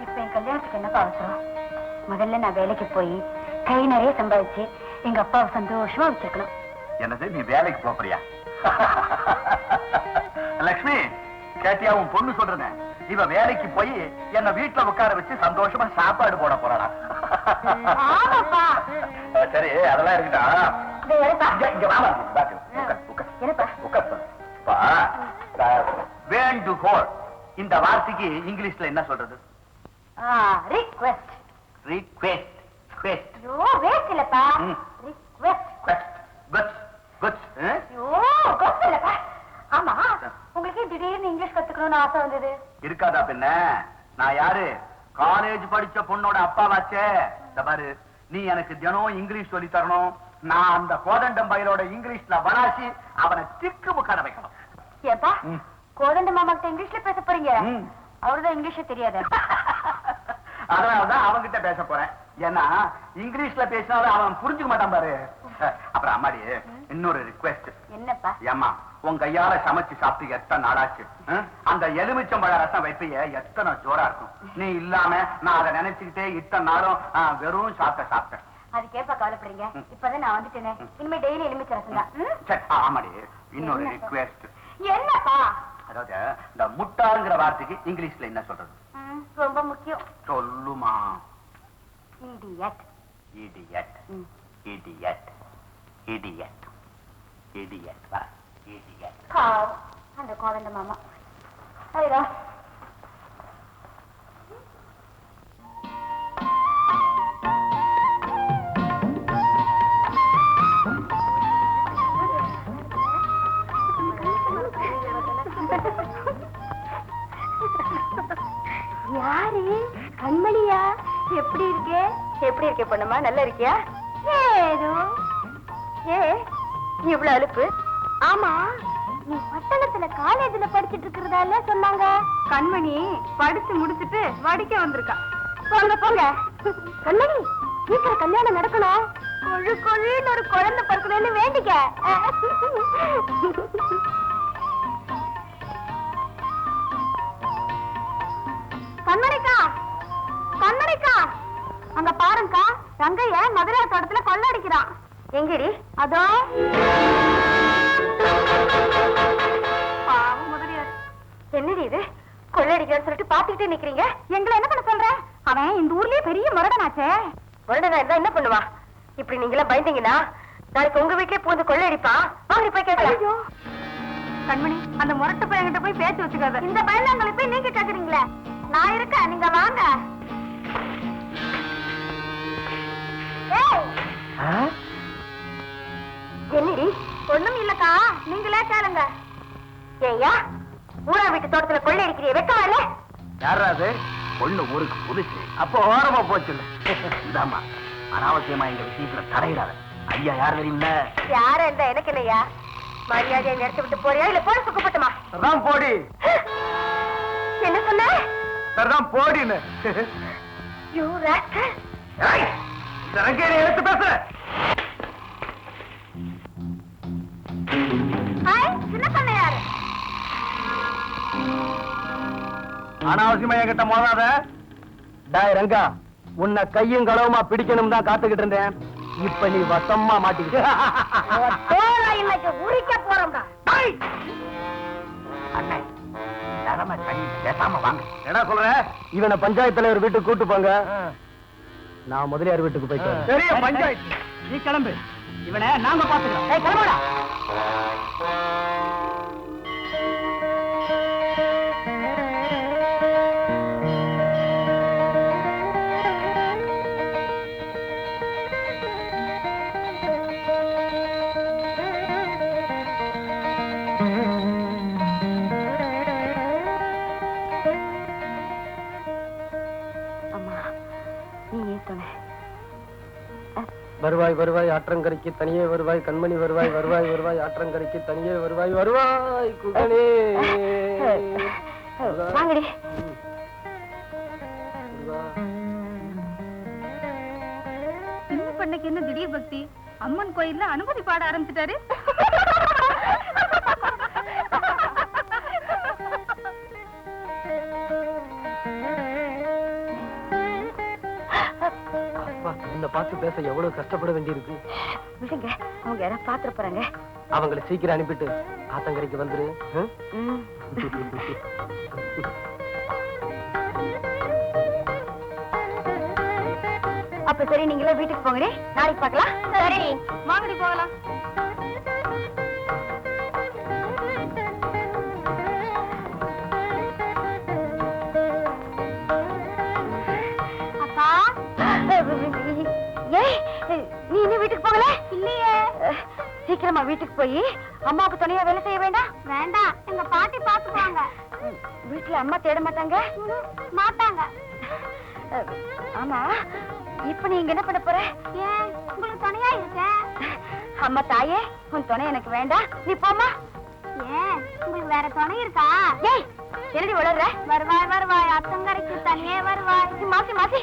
இப்ப என் கல்யாணத்துக்கு என்னப்பா அவசரம்? முதல்ல நான் வேலைக்கு போய் கை நிறைய சம்பாதிச்சு எங்க அப்பாவை சந்தோஷமா வச்சிருக்கணும். என்னது, நீ வேலைக்கு போறியா? லட்சுமி, கேட்டியா உன் பொண்ணு சொல்றத? இவ வேலைக்கு போய் என்ன வீட்டுல உட்கார வச்சு சந்தோஷமா சாப்பாடு போட போறாளா? ஆமாப்பா. சரி, அதெல்லாம் இருக்கட்டா. வேண்டுகோள், இந்த வார்த்தைக்கு இங்கிலீஷ்ல என்ன சொல்றது? ரிக்வெஸ்ட். ரிக்வெஸ்ட். குவெஸ்ட். ஐயோ, வேஸ்ட் இல்லப்பா. ம். ரிக்வெஸ்ட். Good good. ஐயோ, கட் இல்லப்பா. ஆமா, உங்களுக்கு திடீர்னு இங்கிலீஷ் கத்துக்கணும்னு ஆசை வந்தது? இருக்காதா பின்ன? நான் யாரு? காலேஜ் படிச்ச பொண்ணோட அப்பாவாச்சே. இந்த பாரு, நீ எனக்கு தினம் இங்கிலீஷ் சொல்லி தரணும். நான் அந்த கோதண்டம் பையலோட இங்கிலீஷ்ல வராசி அவனை திக்கு முக்காட வைக்கணும். ஏப்பா, ம். கோதண்ட மாமா கிட்ட இங்கிலீஷ்ல பேச போறீங்க? ம். அவருதான் இங்கிலீஷ் தெரியாது. அதனாலதான் அவன்கிட்ட பேச போறேன். ஏன்னா இங்கிலீஷ்ல பேசினாலும் அவன் புரிஞ்சுக்க மாட்டான் பாரு. அப்புறம் அம்மாடி, இன்னொரு ரிக்வெஸ்ட். என்னப்பா? ஏம்மா, உன் கையால சமைச்சு சாப்பிட்டு எத்தனை நாளாச்சு? அந்த எலுமிச்சம்பழ ரசம் வைப்பைய எத்தனை ஜோரா இருக்கும். நீ இல்லாம நான் அதை நினைச்சுக்கிட்டே இத்தனை நாளும் வெறும் சாப்பிட்டேன். அதுக்கேப்பா கவலைப்படுறீங்க? இப்பதான் நான் வந்துட்டேனே. இனிமே டெய்லி எலுமிச்சை ரசம் தான். சரி, ஆமாடி, இன்னொரு ரிக்வெஸ்ட். என்னப்பா? அதாவது இந்த முட்டாளுங்கிற வார்த்தைக்கு இங்கிலீஷ்ல என்ன சொல்றது? ரொம்ப முக்கியம். சொல்லுமா. Idiot. Idiot. Idiot. Idiot. Idiot. வா, இடியட். பாவம் அந்த கோதண்ட மாமா. ஐயா, யாரு? கண்மணியா? எப்படி இருக்கே? எப்படி இருக்கே பொண்ணுமா? நல்லா இருக்கியா? ஏதோ. ஏ இவ்வளவு அலுப்பு? ஆமா, நீ பட்டணத்துல காலேஜ்ல படிச்சிட்டு இருக்கிறதால சொன்னாங்க. கண்மணி படிச்சு முடிச்சிட்டு வடிக்க வந்திருக்கா. போங்க போங்க. கண்மணி, சீக்கிரம் கல்யாணம் நடக்கணும். கொழு கொழுன்னு ஒரு குழந்தை பிறக்கணும்னு வேண்டிக்க. கண்மணிக்கா, கண்மணிக்கா, அங்க பாருங்கக்கா, ரங்கைய மதுரை தோட்டத்துல கொள்ளடிக்கிறான். எங்கடி? அதோ. என்னடி இது? கொள்ளடிக்கிறான்னு சொல்லிட்டு பாத்துக்கிட்டே நிக்கிறீங்க. எங்களை என்ன பண்ண சொல்ற? அவன் இந்த ஊர்லயே பெரிய முரடனாச்சே. முரடனா இருந்தா என்ன பண்ணுவா? இப்படி நீங்களா பயந்தீங்கன்னா நாளைக்கு உங்க வீட்லயே பூந்து கொள்ளடிப்பான். வாங்க போய் கேட்கலாம். கண்மணி, அந்த முரட்டு பையன்கிட்ட போய் பேச்சு வச்சுக்காத. இந்த பயந்தாங்களை போய் நீங்க கேக்குறீங்களே. நான் இருக்க, நீங்க வாங்க. என்னடி? ஒண்ணும் இல்லக்கா, நீங்களே கேளுங்க. ஏய்யா, ஊரா வீட்டு தோட்டத்துல கொள்ளை அடிக்கிறிய வெக்கமா இல்ல? யாராவது பொண்ணு ஊருக்கு புதுசு, அப்போ ஓரமா போச்சு. இதாமா, அனாவசியமா எங்க விஷயத்துல தலையிடாத. ஐயா யார் தெரியுமில்ல? யாரா இருந்தா எனக்கு இல்லையா? மரியாதையை நிறுத்தி விட்டு போறியா இல்ல போட சுக்கப்பட்டுமா? சரிதான் போடி. என்ன சொன்ன? சரிதான் போடின்னு. You rascal. எடுத்து பேச. ஹாய், சின்ன பண்ணையாரு. அனாவசியமா என்கிட்ட மோதாத. டாய் ரங்கா, உன்னை கையும் களவுமா பிடிக்கணும் தான் காத்துக்கிட்டு இருந்தேன். இப்ப நீ வசமா மாட்டிக்கிட்ட. நாளைக்கு உரிக்க போறோம்டா. அண்ணே நிலைமை தண்ணி பேசாம வாங்க. என்ன சொல்ற? இவனை பஞ்சாயத்து தலைவர் வீட்டுக்கு கூட்டு போங்க. நான் முதலியார் வீட்டுக்கு போயிட்டு பெரிய பஞ்சாயத்து. நீ கிளம்பு, இவனை நாங்க பாத்துக்கிறோம். கிளம்புடா. வருவாய் வருவாய் ஆற்றங்கரைக்கு தனியே வருவாய் கண்மணி வருவாய் வருவாய் வருவாய் ஆற்றங்கரைக்கு தனியே வருவாய் வருவாய் குகனே. வாங்கடி. சின்ன பண்ணைக்கு என்ன திடீர் பக்தி? அம்மன் கோயில்ல அனுமதி பாட ஆரம்பிச்சிட்டாரு. உன்னை பார்த்து பேச எவ்வளவு கஷ்டப்பட வேண்டியிருக்கு. விடுங்க, அவங்க யாராவது பாத்துட்டு போறாங்க. அவங்களை சீக்கிரம் அனுப்பிட்டு ஆத்தங்கரைக்கு வந்துரு. அப்ப சரி, நீங்களே வீட்டுக்கு போங்கடி. நாளைக்கு பார்க்கலாம். சரி, வாங்கடி போகலாம். அப்பா. ஏய், நீ இன்னும் வீட்டுக்கு போகல? இல்லையே. சீக்கிரமா வீட்டுக்கு போய் அம்மாவுக்கு துணையா வேலை செய்ய வேண்டாம். வேண்டாம், எங்க பாட்டி பாத்துக்குவாங்க. வீட்டுல அம்மா தேட மாட்டாங்க? மாட்டாங்க. ஆமா, இப்ப நீங்க என்ன பண்ண போற? ஏன், உங்களுக்கு துணையா இருக்கேன். அம்மா தாயே, உன் துணை எனக்கு வேண்டாம், நீ போமா. ஏன், உங்களுக்கு வேற துணை இருக்கா? ஏய், என்னடி வளர்ற? வருவாய் வருவாய் அத்தங்கரைக்கு தனியே வருவாய். மாசி மாசி,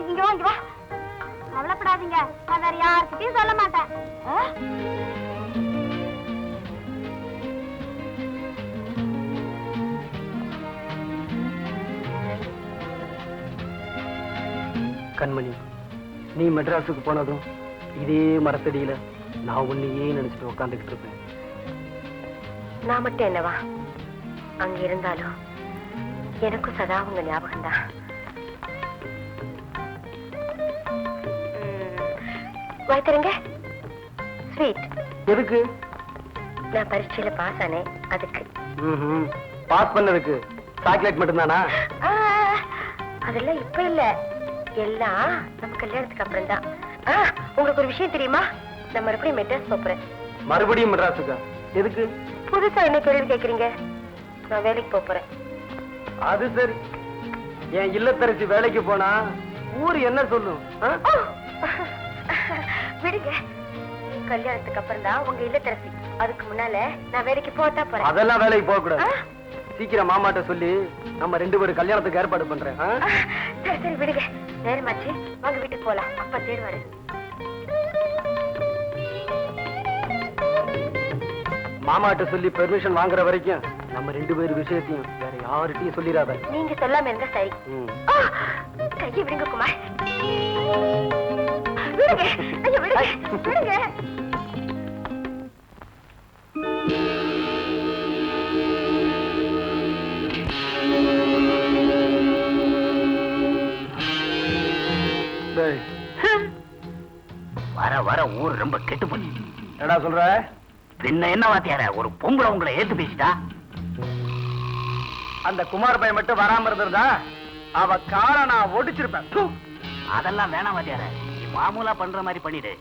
இங்க வா, இங்க வா. கவலைப்படாதீங்க, நான் வேற யார்கிட்டயும் சொல்ல மாட்டேன். கண்மணி, நீ மெட்ராஸுக்கு போனதும் இதே மரத்தடியில நான் உன்னையே நினைச்சிட்டு உட்காந்துக்கிட்டு இருப்பேன். நான் மட்டும் என்னவா, அங்க இருந்தாலும் எனக்கும் சதா உங்க ஞாபகம் தான். வைத்தருங்க ஸ்வீட். எதுக்கு? நான் பரீட்சையில பாஸ் ஆனேன், அதுக்கு. பாஸ் பண்ணதுக்கு சாக்லேட் மட்டும்தானா? அதெல்லாம் இப்ப இல்ல, எல்லாம் நம்ம கல்யாணத்துக்கு அப்புறம் தான். உங்களுக்கு ஒரு விஷயம் தெரியுமா? நான் மறுபடியும் மெட்ராஸ் போறேன். மறுபடியும் மெட்ராஸுக்கா? எதுக்கு? புதுசா என்ன கேள்வி கேக்குறீங்க? நான் வேலைக்கு போறேன். அது சரி. என் இல்லத்தரசி வேலைக்கு போனா ஊர் என்ன சொல்லும்? விடுங்க, கல்யாணத்துக்கு அப்புறம் தான் உங்க இல்லத்தரசி. அதுக்கு முன்னால நான் வேலைக்கு போட்டா போறேன். அதெல்லாம் வேலைக்கு போக கூடாது. சீக்கிரம் மாமாட்ட சொல்லி நம்ம 2 பேரும் கல்யாணத்துக்கு ஏற்பாடு பண்றேன். சரி சரி, விடுங்க, நேரமாச்சு, வாங்க வீட்டுக்கு போலாம். அப்பா தேர்வாரு. மாமாட்ட சொல்லி பெர்மிஷன் வாங்குற வரைக்கும் நம்ம 2 பேர் விஷயத்தையும் வேற யார்கிட்டயும் சொல்லிடாத. நீங்க சொல்லாம இருந்தா சரி. கையை விடுங்க குமார். விடுங்க, ஐயோ விடுங்க, விடுங்க. வர வர ஊர் ரொம்ப கெட்டு போச்சு. என்னடா சொல்ற? பின்ன என்ன வாத்தியார, ஒரு பொம்பளை உங்களை ஏத்து பேசிட்டா? அந்த குமார் பையன் மட்டும் வராம இருந்திருந்தா அவ கால நான் ஒடிச்சிருப்பேன். அதெல்லாம் வேணாம் வாத்தியார, நீ மாமூலா பண்ற மாதிரி பண்ணிடு.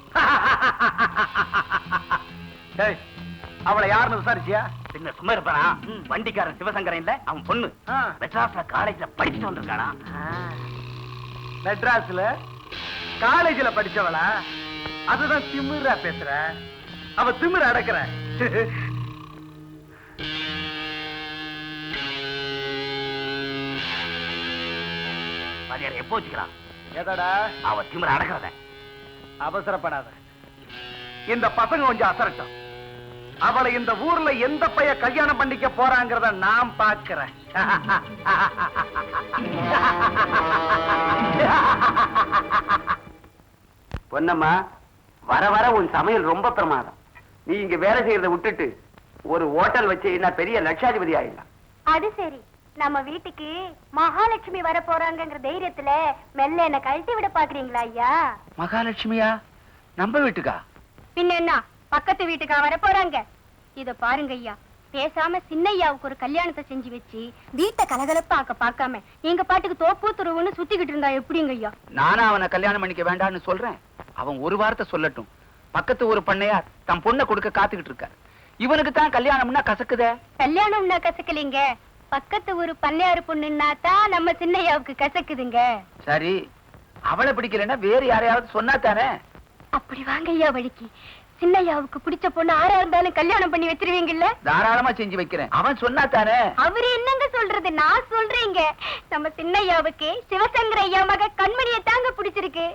அவளை யாருன்னு விசாரிச்சியா? பின்ன சும்மா இருப்பானா? வண்டிக்காரன் சிவசங்கரன் இல்ல, அவன் பொண்ணு மெட்ராஸ்ல காலேஜ்ல படிச்சுட்டு வந்திருக்கானா. மெட்ராஸ்ல காலேஜ்ல படிச்சவளா? அதுதான் திமிரா பேசுற. அவ திமிர அடக்குற. வாத்தியார் எப்போ வச்சுக்கிறான்? எதடா? அவ திமிர அடக்குறத. அவசரப்படாத, இந்த பசங்க கொஞ்சம் அசரட்டும். அவளை இந்த ஊர்ல எந்த பைய கல்யாணம் பண்ணிக்க போறாங்கிறத நான் பாக்குறேன். பொன்னம்மா, வர வர உன் சமையல் ரொம்ப பிரமாதம். நீ இங்க வேலை செய்யறதை விட்டுட்டு ஒரு ஹோட்டல் வச்சு நான் பெரிய லட்சாதிபதி ஆயிடலாம். அது சரி, நம்ம வீட்டுக்கு மகாலட்சுமி வர போறாங்கங்கிற தைரியத்துல மெல்ல என்ன கழட்டி விட பாக்குறீங்களா ஐயா? மகாலட்சுமியா? நம்ம வீட்டுக்கா? பின்ன என்ன, பக்கத்து வீட்டுக்கா வர போறாங்க? இத பாருங்க ஐயா, பேசாம சின்னையாவுக்கு ஒரு கல்யாணத்தை செஞ்சு வச்சு வீட்டை கலகலப்பாக்க பார்க்காம நீங்க பாட்டுக்கு தோப்பு துருவுன்னு சுத்திக்கிட்டு இருந்தா எப்படிங்க ஐயா? நானா அவனை கல்யாணம் பண்ணிக்க வேண்டாம்னு சொல்றேன். அவன் ஒரு வார்த்தை சொல்லட்டும். பக்கத்து ஒரு பண்ணையார் தன் பொண்ணை கொடுக்க காத்துக்கிட்டு இருக்க. இவனுக்கு தான் கல்யாணம்னா கசக்குதே. கல்யாணம்னா கசக்கலைங்க, பக்கத்து ஒரு பண்ணையாரு பொண்ணுன்னா தான் நம்ம சின்னையாவுக்கு கசக்குதுங்க. சரி, அவளை பிடிக்கலன்னா வேற யாரையாவது சொன்னா தானே? அப்படி வாங்க ஐயா வழிக்கு. சின்னையாவுக்கு பிடிச்ச பொண்ணு ஆரா இருந்தாலும் கல்யாணம் பண்ணி வச்சிருவீங்கல்ல? தாராளமா செஞ்சு வைக்கிறேன். அவன் சொன்னா தானே? அவரு என்னங்க சொல்றது, நான் சொல்றேங்க. நம்ம சின்னையாவுக்கு சிவசங்கர ஐயா மக கண்மணியை தாங்க பிடிச்சிருக்கு.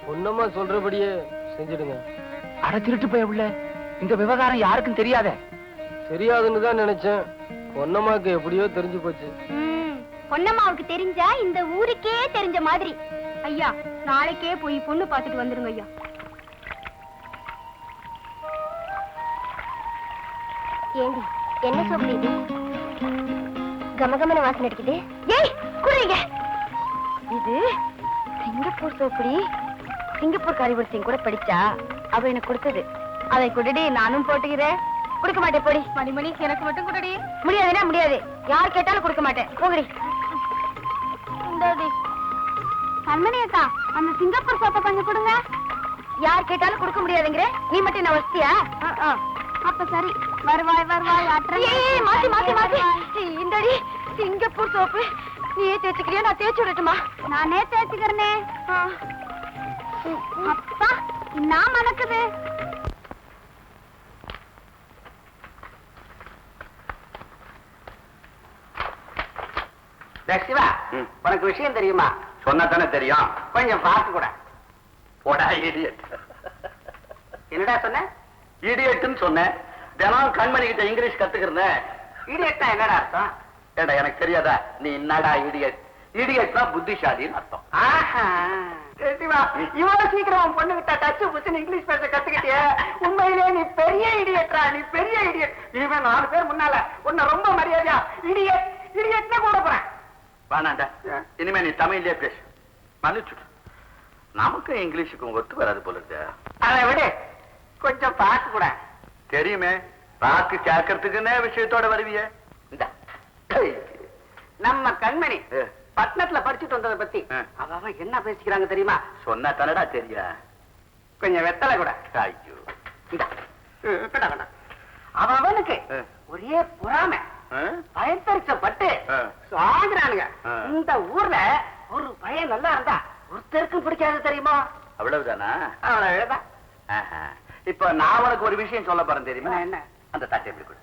பொன்னம்மா சொல்றபடியே செஞ்சிடுங்க. அடைச்சிட்டு போய் உள்ள இந்த விவகாரம் யாருக்கும் தெரியாத. தெரியாதுன்னு தான் நினைச்சேன். பொன்னம்மாக்கு எப்படியோ தெரிஞ்சு போச்சு. பொன்னம்மாவுக்கு தெரிஞ்சா இந்த ஊருக்கே தெரிஞ்ச மாதிரி. ஐயா, நாளைக்கே போய் பொண்ணு பார்த்துட்டு வந்துருங்க ஐயா. ஏண்டி, என்ன சோப்பு இது? கமகமன வாசனை அடிக்குது. ஏய், குடிங்க. இது சிங்கப்பூர் சோப்புடி. சிங்கப்பூர் காரிவர்சியும் கூட படிச்சா அவ எனக்கு கொடுத்தது. அதை குடிடி, நானும் போட்டுக்கிறேன். கொடுக்க மாட்டேன் போடி. மணிமணி, எனக்கு மட்டும் குடிடி. முடியாதுன்னா முடியாது, யார் கேட்டாலும் கொடுக்க மாட்டேன். போகடி. கண்மணி அக்கா, அந்த சிங்கப்பூர் சோப்பை கொஞ்சம் கொடுங்க. யார் கேட்டாலும் கொடுக்க முடியாதுங்கிற நீ மட்டும் என்ன வசதியா? அப்ப சரி, வருவாய் வருவாய். மாத்தி மாத்தி மாத்தி. இந்தடி சிங்கப்பூர் சோப்பு. நீயே தேய்ச்சிக்கிறியா, நான் தேய்ச்சி விடட்டுமா? நானே தேய்ச்சிக்கிறேனே. அப்பா, நான் மணக்குது. சிவா, உனக்கு விஷயம் தெரியுமா? சொன்னா தானே தெரியும். கொஞ்சம் பார்த்து கூட. போடா இடியட். என்னடா சொன்ன? இடியட்னு சொன்னேன். தினம் கண்மணி கிட்ட இங்கிலீஷ் கத்துக்கிறேன். இடியட்னா என்னடா அர்த்தம்? ஏடா எனக்கு தெரியாதா? நீ என்னடா இடியட்? இடியட்னா புத்திசாலின்னு அர்த்தம். ஆஹா, சிவா, இவ்வளவு சீக்கிரம் பொண்ணு கிட்ட டச்சு புச்சுன்னு இங்கிலீஷ் பேச கத்துக்கிட்டிய. உண்மையிலே நீ பெரிய இடியட்ரா. நீ பெரிய இடியட். இவன் 4 பேர் முன்னால உன்னை ரொம்ப மரியாதையா இடியட் இடியட்னே கூட போறேன். வேணாண்டா, இனிமே நீ தமிழ்லயே பேசு. மன்னிச்சுடு. நமக்கு இங்கிலீஷுக்கும் ஒத்து வராது போல இருக்கு. அதை விட கொஞ்சம் பாக்கு கூட. தெரியுமே, பாக்கு கேட்கறதுக்குன்னே விஷயத்தோட வருவிய. நம்ம கண்மணி பட்டணத்துல படிச்சுட்டு வந்ததை பத்தி அவ என்ன பேசிக்கிறாங்க தெரியுமா? சொன்னா தனடா தெரியா. கொஞ்சம் வெத்தலை கூட. ஐயோ, அவனுக்கு ஒரே பொறாமை, பயத்தரிச்சப்பட்டு சாகுறானுங்க. இந்த ஊர்ல ஒரு பையன் நல்லா இருந்தா ஒருத்தருக்கும் பிடிக்காது தெரியுமா? அவ்வளவுதானா? அவ்வளவுதான். இப்ப நான் உனக்கு ஒரு விஷயம் சொல்ல போறேன் தெரியுமா? என்ன? அந்த தட்டை எப்படி கொடு.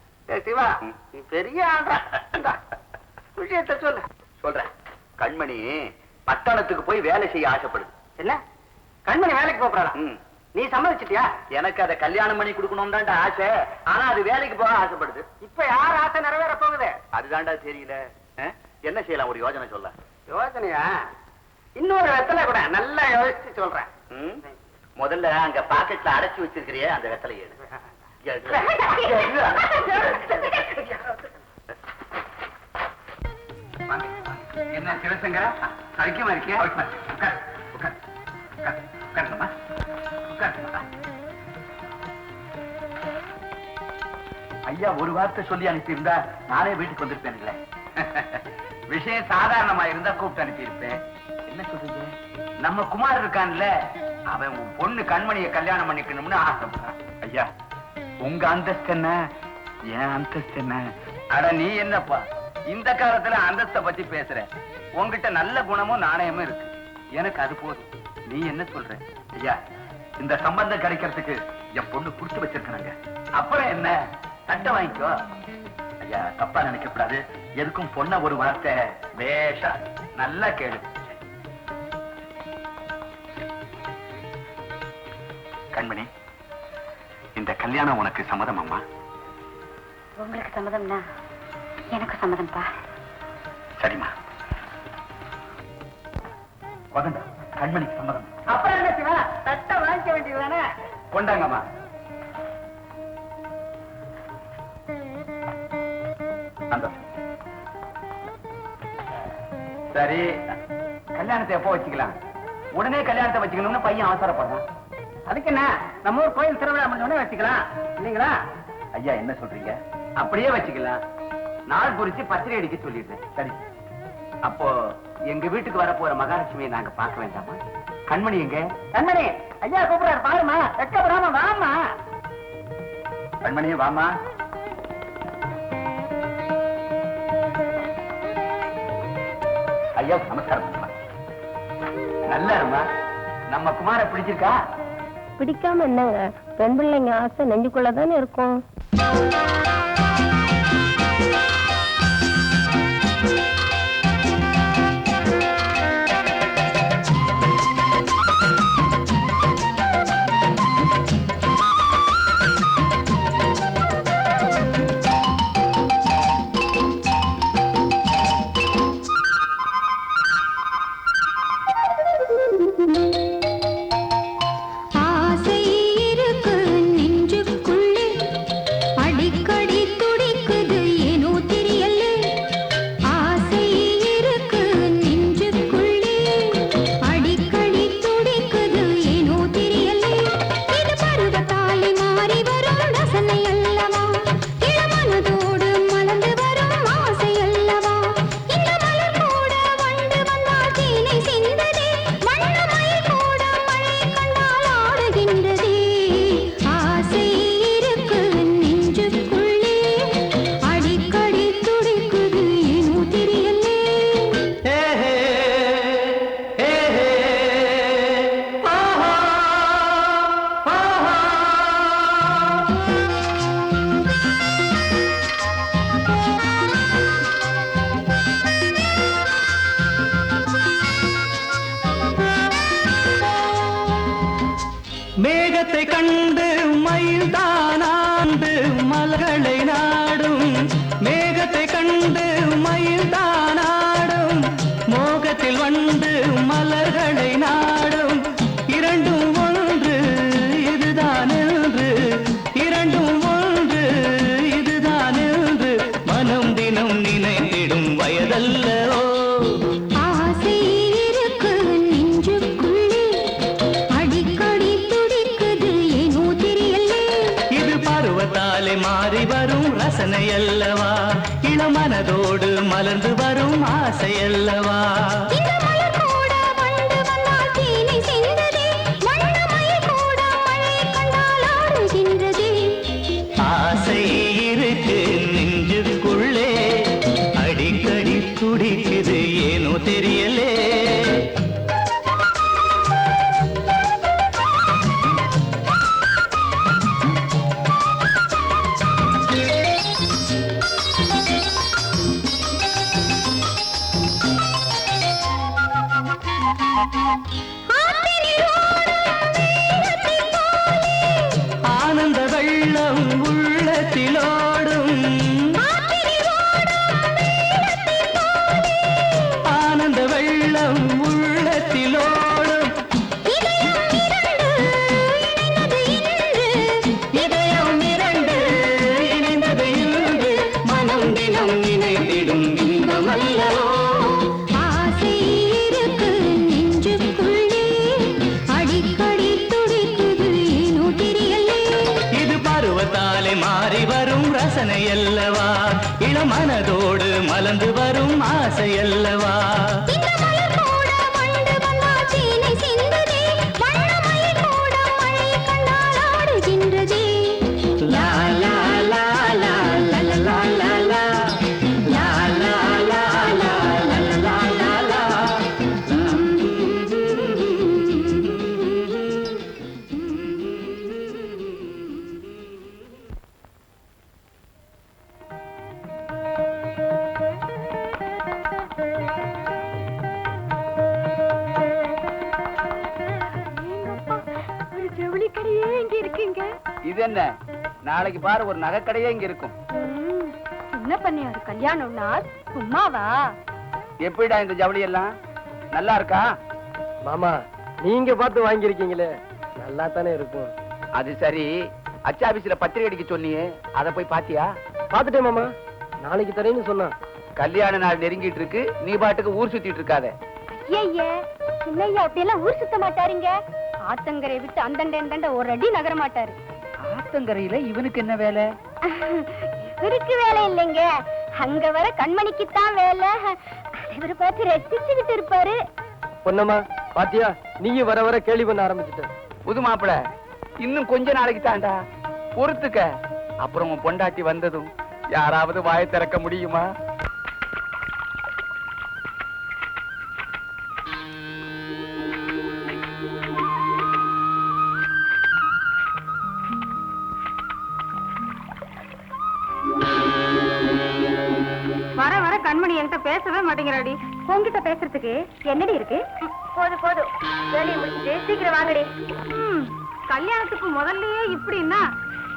சிவா, நீ பெரிய ஆள்றா. விஷயத்த சொல்லு. சொல்றேன். கண்மணி பட்டணத்துக்கு போய் வேலை செய்ய ஆசைப்படுது. என்ன? கண்மணி வேலைக்கு போறாளா? நீ சம்மதிச்சிட்டியா? எனக்கு அதை கல்யாணம் பண்ணி கொடுக்கணும் தான்டா ஆசை. ஆனா அது வேலைக்கு போக ஆசைப்படுது. இப்ப யார் ஆசை நிறைவேற போகுது? அதுதான்டா தெரியல. என்ன செய்யலாம்? ஒரு யோசனை சொல்ல. யோசனையா? இன்னொரு வெத்தலை கூட நல்லா யோசிச்சு சொல்றேன். முதல்ல அங்க பாக்கெட்ல அடைச்சு வச்சிருக்கிறிய அந்த வெத்தலை ஏடு. என்ன சிவசங்கரா, சௌக்கியமா இருக்கியா? ஐயா ஒரு வார்த்தை சொல்லி அனுப்பியிருந்தா நானே வீட்டுக்கு வந்திருப்பேன்ல. விஷயம் சாதாரணமா இருந்தா கூப்பிட்டு அனுப்பியிருப்பேன். என்ன சொல்றீங்க? நம்ம குமார் இருக்கான்ல, அவன் உன் பொண்ணு கண்மணியை கல்யாணம் பண்ணிக்கணும்னு ஆசைப்படுறான். ஐயா, உங்க அந்தஸ்து என்ன, என் அந்தஸ்து என்ன? அட நீ என்னப்பா இந்த காலத்துல அந்தஸ்தை பத்தி பேசுற? உங்ககிட்ட நல்ல குணமும் நாணயமும் இருக்கு. எனக்கு அது போதும். நீ என்ன சொல்ற? ஐயா, இந்த சம்பந்தம் கிடைக்கிறதுக்கு என் பொண்ணு குடுத்து வச்சிருக்காங்க. அப்புறம் என்ன, தட்டை வாங்கிக்கோ. ஐயா, தப்பா நினைக்கப்படாது. எதுக்கும் பொண்ண ஒரு வார்த்தை வேஷா நல்லா கேளு. கண்மணி, இந்த கல்யாணம் உனக்கு சம்மதம் அம்மா? உங்களுக்கு சம்மதம்னா எனக்கு சம்மதம்பா. சரிம்மா. கண்மணிக்கு சம்மதம். அப்புறம் என்ன சிவா, தட்டை வாங்கிக்க வேண்டியதுதானே? கொண்டாங்கம்மா. சந்தோஷம். சரி, கல்யாணத்தை எப்போ வச்சுக்கலாம்? உடனே கல்யாணத்தை வச்சுக்கணும்னு பையன் அவசரப்படுறான். அதுக்கு என்ன, நம்ம ஊர் கோயில் திருவிழா முடிஞ்சோடனே வச்சுக்கலாம் இல்லைங்களா? ஐயா என்ன சொல்றீங்க? அப்படியே வச்சுக்கலாம். நாள் குறிச்சு பத்திரிகை அடிக்க சொல்லிடுறேன். சரி, அப்போ எங்க வீட்டுக்கு வர போற மகாலட்சுமியை நாங்க பார்க்க வேண்டாமா? கண்மணி எங்க? கண்மணி, ஐயா கூப்பிடாரு பாருமா. வெக்கப்படாம வாமா. கண்மணியே வாமா. ஐயா நமஸ்காரம். நல்ல அம்மா, நம்ம குமார பிடிச்சிருக்கா? பிடிக்காம என்னங்க, பெண் பிள்ளைங்க ஆசை நெஞ்சுக்குள்ளதானே இருக்கும். மேகத்தை கண்டு மயில் தானாண்டு மலர்களை நாடும். மேகத்தை கண்டு மயில் தானாடும், மோகத்தில் வந்து மலர்களை நாடும். இரண்டும் ஒன்று இதுதான் என்று, இரண்டும் ஒன்று இதுதான் என்று மனம் தினம் நினைத்திடும் வயதல்லவோ. மாறி வரும் ரசனை அல்லவா, இளமனதோடு மலர்ந்து வரும் ஆசை அல்லவா. ஆசை இருக்கு நெஞ்சுக்குள்ளே, அடிக்கடி துடிக்குது ஏனோ தெரியலே. ஆனந்த வெள்ளம் உள்ளத்திலோடும், ஆனந்த வெள்ளம் உள்ளத்திலோடும். இதயம் இரண்டு இணைந்தது இன்று, மனம் தினம் நினைத்திடும் இன்பம் அல்லவோ. மாறி வரும் ரசனை அல்லவா, இளமனதோடு மலர்ந்து வரும் ஆசை அல்லவா. இது என்ன, நாளைக்கு பாரு ஒரு நகைக்கடையே இங்க இருக்கும். என்ன பண்ணியாரு கல்யாணம்னா சும்மாவா? எப்படிடா இந்த ஜவுளி எல்லாம் நல்லா இருக்கா? மாமா நீங்க பார்த்து வாங்கியிருக்கீங்களே நல்லா தானே இருக்கும். அது சரி, அச்சாபீஸ்ல பத்திரிகை அடிக்க சொன்னியே, அதை போய் பாத்தியா? பாத்துட்டேன் மாமா, நாளைக்கு தரேன்னு சொன்னான். கல்யாண நாள் நெருங்கிட்டு இருக்கு, நீ பாட்டுக்கு ஊர் சுத்திட்டு இருக்காத. ஐயே சின்னையா அப்படியெல்லாம் ஊர் சுத்த மாட்டாருங்க. ஆத்தங்கரை விட்டு அந்தண்ட ஒரு அடி நகர மாட்டாரு. ஆத்தங்கரையில இவனுக்கு என்ன வேலை? இவருக்கு வேலை இல்லைங்க, அங்க வர கண்மணிக்குத்தான் வேலை. இவரை பார்த்து ரசிச்சுக்கிட்டு இருப்பாரு. பொன்னம்மா பாத்தியா, நீயும் வர வர கேள்வி பண்ண ஆரம்பிச்சுட்ட. புது மாப்பிள, இன்னும் கொஞ்ச நாளைக்கு தாண்டா, பொறுத்துக்க. அப்புறம் உன் பொண்டாட்டி வந்ததும் யாராவது வாயை திறக்க முடியுமா? வர வர கண்மணி என்கிட்ட பேசவே மாட்டேங்கிறாடி. உங்ககிட்ட பேசுறதுக்கு என்னடி இருக்கு? போதும் போதும், வேலையை முடிச்சுட்டு சீக்கிரம் வாங்கடி. கல்யாணத்துக்கு முதல்லயே இப்படின்னா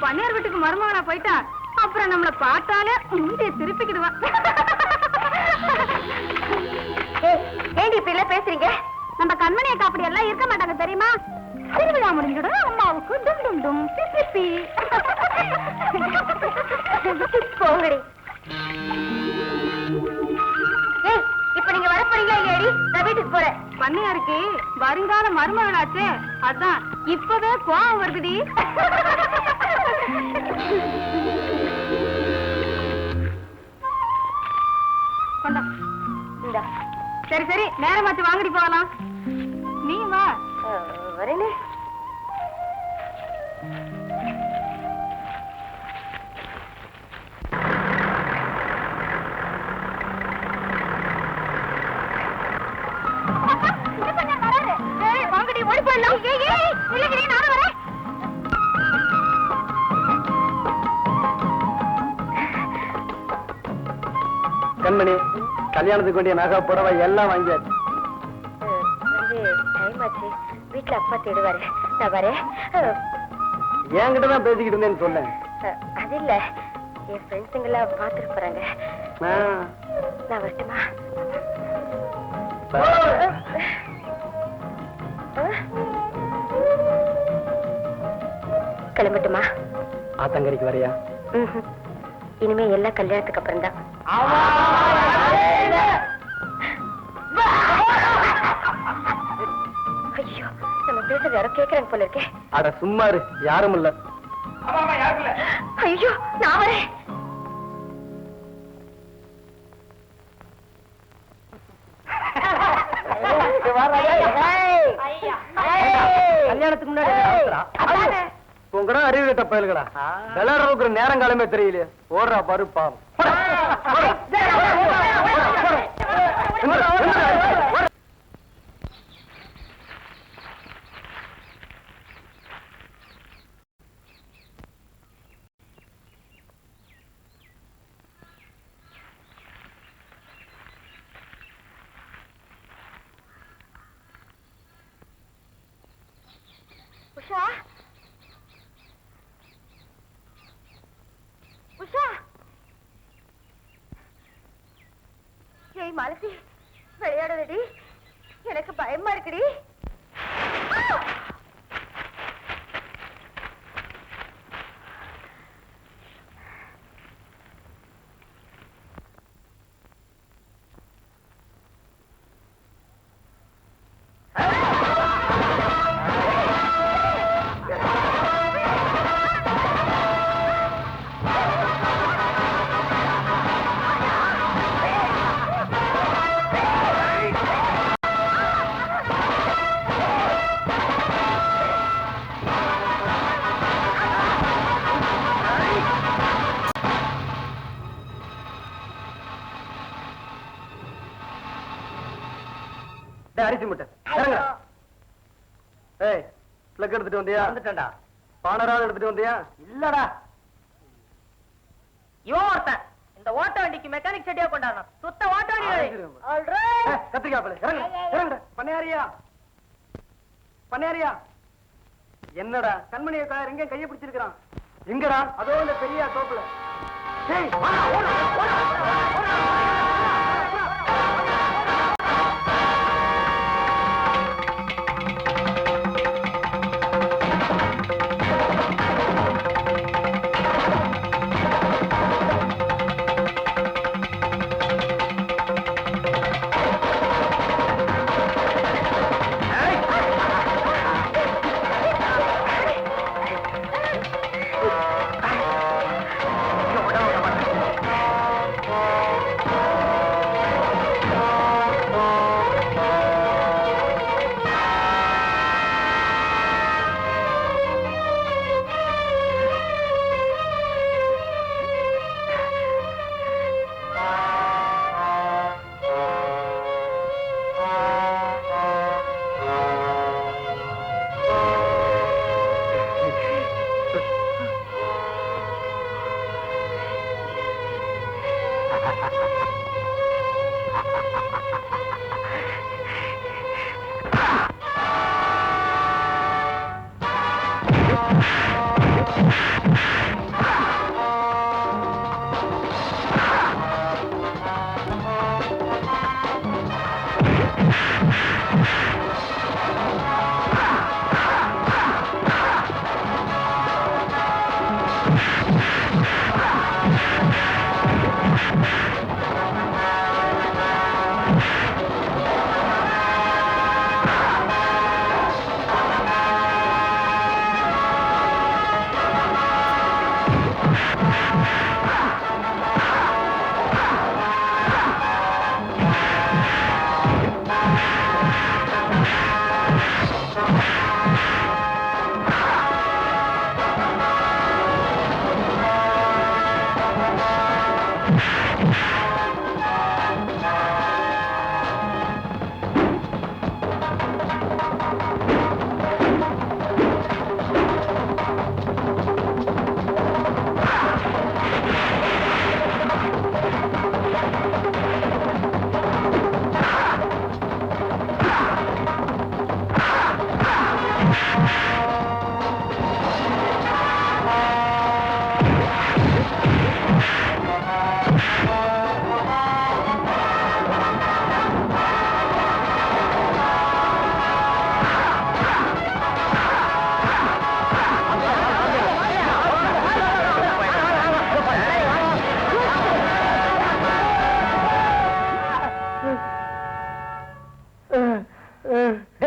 பன்னியார் வீட்டுக்கு மருமகனா போயிட்டா அப்புறம் நம்மள பார்த்தாலே முண்டிய திருப்பிக்கிடுவான். ஏண்டி இப்படி எல்லாம் பேசுறீங்க? நம்ம கண்மணி அக்கா அப்படி எல்லாம் இருக்க மாட்டாங்க தெரியுமா? திருவிழா முடிஞ்சிடும் அம்மாவுக்கு டும் டும் டும் திருப்பி. போங்கடி. இப்ப நீங்க வர போறீங்களா இல்லையாடி? நான் வீட்டுக்கு போறேன். பண்ணையாருக்கு வருங்கால மருமகளாச்சே, அதான் இப்பவே கோவம் வருதுடி. கொண்டா. இந்தா. சரி சரி, நேரம் மாத்தி வாங்கடி போகலாம். நீ வா. வரேனே. வாங்கடி, ஓடி போயிடலாம். இல்லைங்க, நானும் வரேன். கண்மணி, கல்யாணத்துக்கு வேண்டிய நகை புடவை எல்லாம் வாங்கியாச்சு. டைம் ஆச்சு, வீட்டுல அப்பா தேடுவாரு. நான் வரேன். என்கிட்ட தான் பேசிக்கிட்டு இருந்தேன்னு சொன்னேன். அது இல்ல, என் ஃப்ரெண்ட்ஸுங்கெல்லாம் பாத்துட்டு போறாங்க. நான் வரட்டுமா? கிளம்பட்டுமா? ஆத்தங்கரைக்கு வரையா? இனிமே எல்லாம் கல்யாணத்துக்கு அப்புறம் தான். ஐயோ, நம்ம பேசுறது யாரோ கேக்குறாங்க போல இருக்கே. அட சும்மா இரு, யாரும் இல்ல. ஐயோ, நான் வரேன். கல்யாணத்துக்கு முன்னாடி உங்கடா அறிவு கட்ட பயல்கடா, விளையாடுற நேரம் காலமே தெரியலையே. ஓடுறா பாரு பாவம். உஷா, உஷா. ஏய் மாலதி, விளையாடுறடி, எனக்கு பயமா இருக்குடி. அரிசி முட்டை பிளக் எடுத்துட்டு வந்தியா? வந்துட்டேன்டா. பானரால் எடுத்துட்டு வந்தியா? இல்லடா, இவன் ஒருத்தன் இந்த ஓட்ட வண்டிக்கு மெக்கானிக் செட்டியா கொண்டாடணும். சுத்த ஓட்ட வண்டி. கத்திரிக்காய் இறங்குடா. பண்ணையாரியா, பண்ணையாரியா. என்னடா கண்மணி எங்க கையை பிடிச்சிருக்கான்? எங்கடா? அதோ இந்த பெரிய தோப்புல.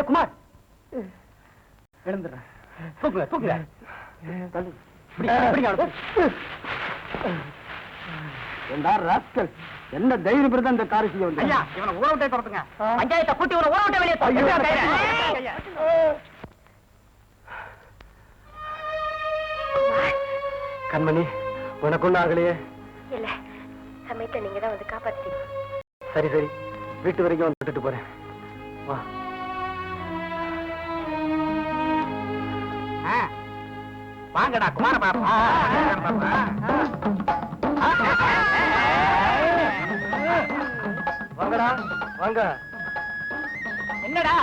குமார் எழுந்துடுறேன். தூக்குங்க தூக்குங்க. தள்ளு. என்ன தைரியம் இருந்தா இந்த காரை செய்ய வந்து ஐயா இவனை ஊற விட்டே துரத்துங்க. பஞ்சாயத்தை கூட்டி ஊற விட்டு வெளியே கண்மணி உனக்கு ஒண்ணு ஆகலையே? இல்ல சமயத்தை நீங்க தான் வந்து காப்பாத்திட்டீங்க. சரி சரி வீட்டு வரைக்கும் வந்து விட்டுட்டு போறேன். வா. வாங்கடா குமார பாப்பா. வாங்கடா வாங்க. என்னடா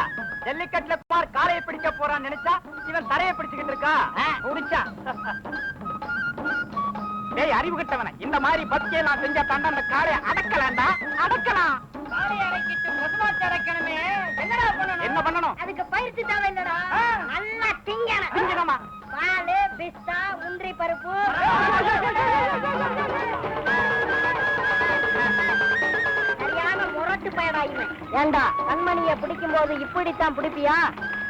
ஜல்லிக்கட்டுல குமார் காலையை பிடிக்க போறான்னு நினைச்சா இவன் தரையை பிடிச்சுக்கிட்டு இருக்கா. முடிச்சா டேய் அறிவு கிட்டவன இந்த மாதிரி பத்தியை நான் செஞ்சா தாண்டா அந்த காளையை அடக்கலாம்டா. அடக்கலாம். காளையை அடக்கிட்டு பசுமாட்டு அடக்கணுமே. என்னடா பண்ணணும்? என்ன பண்ணணும்? அதுக்கு பயிற்சி தேவை இல்லடா. நல்லா திங்கணும். திங்கணுமா? பாலு, பிஸ்தா, முந்திரி பருப்பு. சரியான முரட்டு பயடா இவன். ஏண்டா கண்மணிய பிடிக்கும் போது இப்படித்தான் பிடிப்பியா?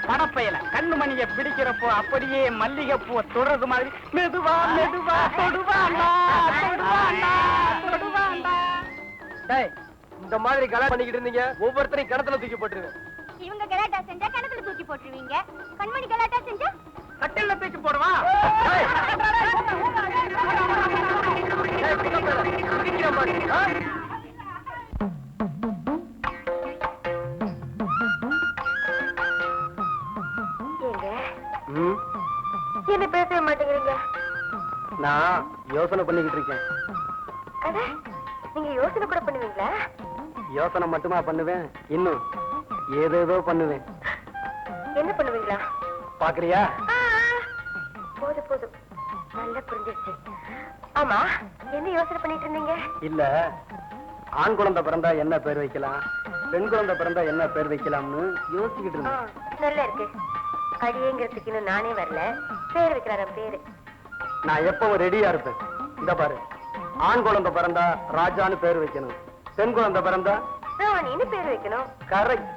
படப்பையில கண்ணுமணியை பிடிக்கிறப்போ அப்படியே மல்லிகை பூ தொடர்றது மாதிரி மெதுவா மெதுவா தொடுவாண்டா தொடுவாண்டா தொடுவாண்டா. டேய் இந்த மாதிரி கலாட்டம் பண்ணிக்கிட்டு இருந்தீங்க ஒவ்வொருத்தரையும் கிணத்துல தூக்கி போட்டுருவேன். இவங்க கலாட்டா செஞ்சா கிணத்துல தூக்கி போட்டுருவீங்க. கண்மணி கலாட்டா செஞ்சா கட்டில தூக்கி போடுவான். என்ன பேசவே மாட்டேங்கிறீங்க? நான் யோசனை பண்ணிக்கிட்டு இருக்கேன். அட நீங்க யோசனை கூட பண்ணுவீங்களா? யோசனை மட்டுமா பண்ணுவேன், இன்னும் ஏதேதோ பண்ணுவேன். என்ன பண்ணுவீங்களா? பாக்குறியா? போதும் போதும் நல்லா புரிஞ்சிருச்சு. ஆமா என்ன யோசனை பண்ணிட்டு இருந்தீங்க? இல்ல ஆண் குழந்தை பிறந்தா என்ன பேர் வைக்கலாம், பெண் குழந்தை பிறந்தா என்ன பேர் வைக்கலாம்னு யோசிச்சுக்கிட்டு இருந்தேன். நல்லா இருக்கு. அடியேங்கிறதுக்கு இன்னும் நானே வரல. பேர் வைக்கிறார பேரு. நான் எப்பவும் ரெடியா இருப்பேன். இந்த பாரு, ஆண் குழந்தை பிறந்தா ராஜான்னு பேர் வைக்கணும், பெண் குழந்தை பிறந்தா ராணின்னு பேர் வைக்கணும். கரெக்ட்.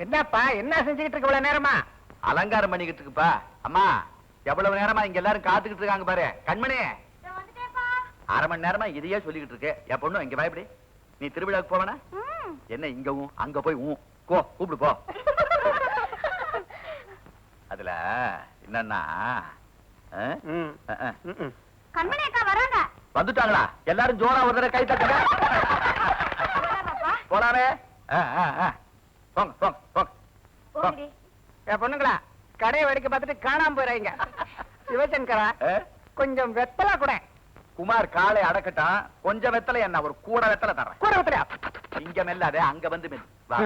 என்னப்பா என்ன செஞ்சுக்கிட்டு இருக்க இவ்வளவு நேரமா? அலங்காரம் பண்ணிக்கிட்டு இருக்குப்பா. அம்மா எவ்வளவு நேரமா இங்க எல்லாரும் காத்துக்கிட்டு இருக்காங்க பாரு. கண்மணி அரை மணி நேரமா இதையே சொல்லிக்கிட்டு இருக்கு. என் பொண்ணு இங்க பயப்படி. நீ திருவிழாவுக்கு போவனா? என்ன இங்கவும் அங்க போய் கூப்பிடு போ. அதுல என்னன்னா கண்மணி அக்கா வராங்க. வந்துட்டாங்களா? எல்லாரும் ஜோரா ஒரு தடவை கை தட்டுங்க. போறானே. போங்க போங்க போங்க. என் பொண்ணுங்களா கடையை வேடிக்கை பார்த்துட்டு காணாம போயிறாங்க. சிவசங்கரா கொஞ்சம் வெத்தலா கூட. குமார் காலை அடக்கட்டான். கொஞ்சம் வெத்தலை என்ன ஒரு கூட வெத்தலை தரேன். கூட வெத்தலையா? இங்க மெல்லாதே, அங்க வந்து மெல். வா.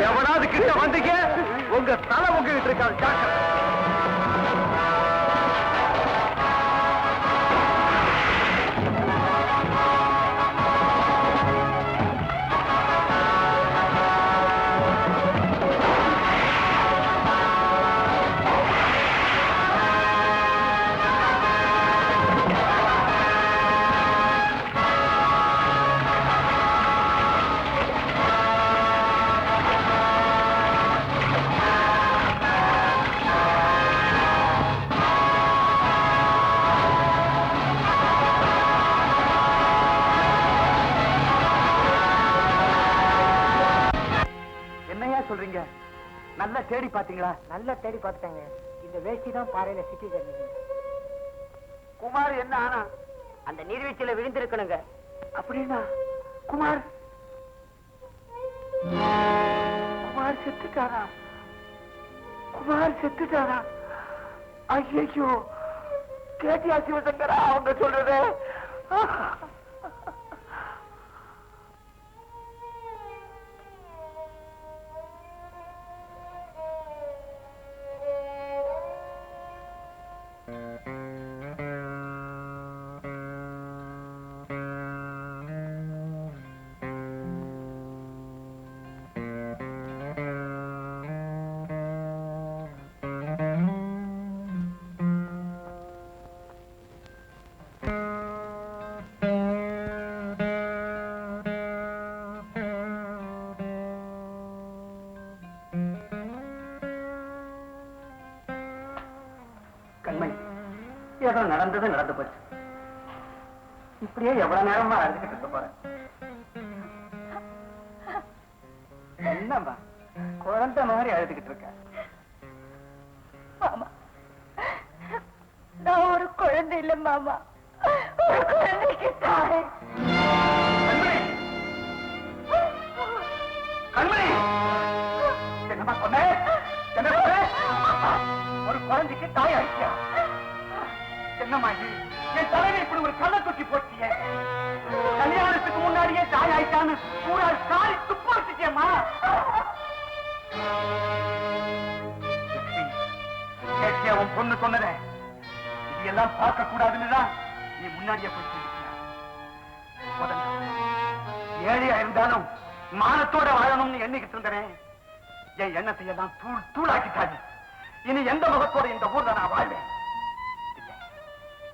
எவனாவது கிட்ட வந்தீங்க உங்க தலை உங்ககிட்ட இருக்காது. ஜாக்கிரதை. சொல்றீங்க? நல்லா தேடி பாத்தீங்களா? நல்லா தேடி பார்த்தாங்க. இந்த வேஷ்டி தான் பாறையில சிக்கி கிடந்தது. குமார் என்ன ஆனா? அந்த நீர்வீழ்ச்சியில விழுந்திருக்கணுங்க. அப்படின்னா குமார் குமார் செத்துட்டாரா? குமார் செத்துட்டாரா? ஐயோ, கேட்டியா சிவசங்கரா அவங்க சொல்றது? ஏதோ நடந்தது நடந்து போச்சு. இப்படியே எவ்வளவு நேரமா அழுதுகிட்டு இருக்க போறேன். என்னம்மா குழந்தை மாதிரி அழுதுகிட்டு இருக்க? மாமா, நான் ஒரு குழந்தை இல்ல மாமா, ஒரு குழந்தைக்கு தாய். கண்மணி, என்னம்மா சொன்ன? என்ன சொன்ன? ஒரு குழந்தைக்கு தாய் ஆயிடுச்சா? என்னம்மா என் தலைமை இப்படி ஒரு கள்ள தூக்கி போச்சியே. கல்யாணத்துக்கு முன்னாடியே தாய் ஆயிட்டான்னு பூரா சாரி துப்ப வச்சுட்டேம்மா. பொண்ணு சொன்னதே இது எல்லாம் பார்க்க கூடாதுன்னுதான் நீ முன்னாடியே போய் சொல்லிட்ட. ஏழையா இருந்தாலும் மானத்தோட வாழணும்னு எண்ணிக்கிட்டு இருந்தேன். என் எண்ணத்தை எல்லாம் தூளாக்கிட்டாங்க. இனி எந்த முகத்தோட இந்த ஊர்ல நான் வாழ்வேன்?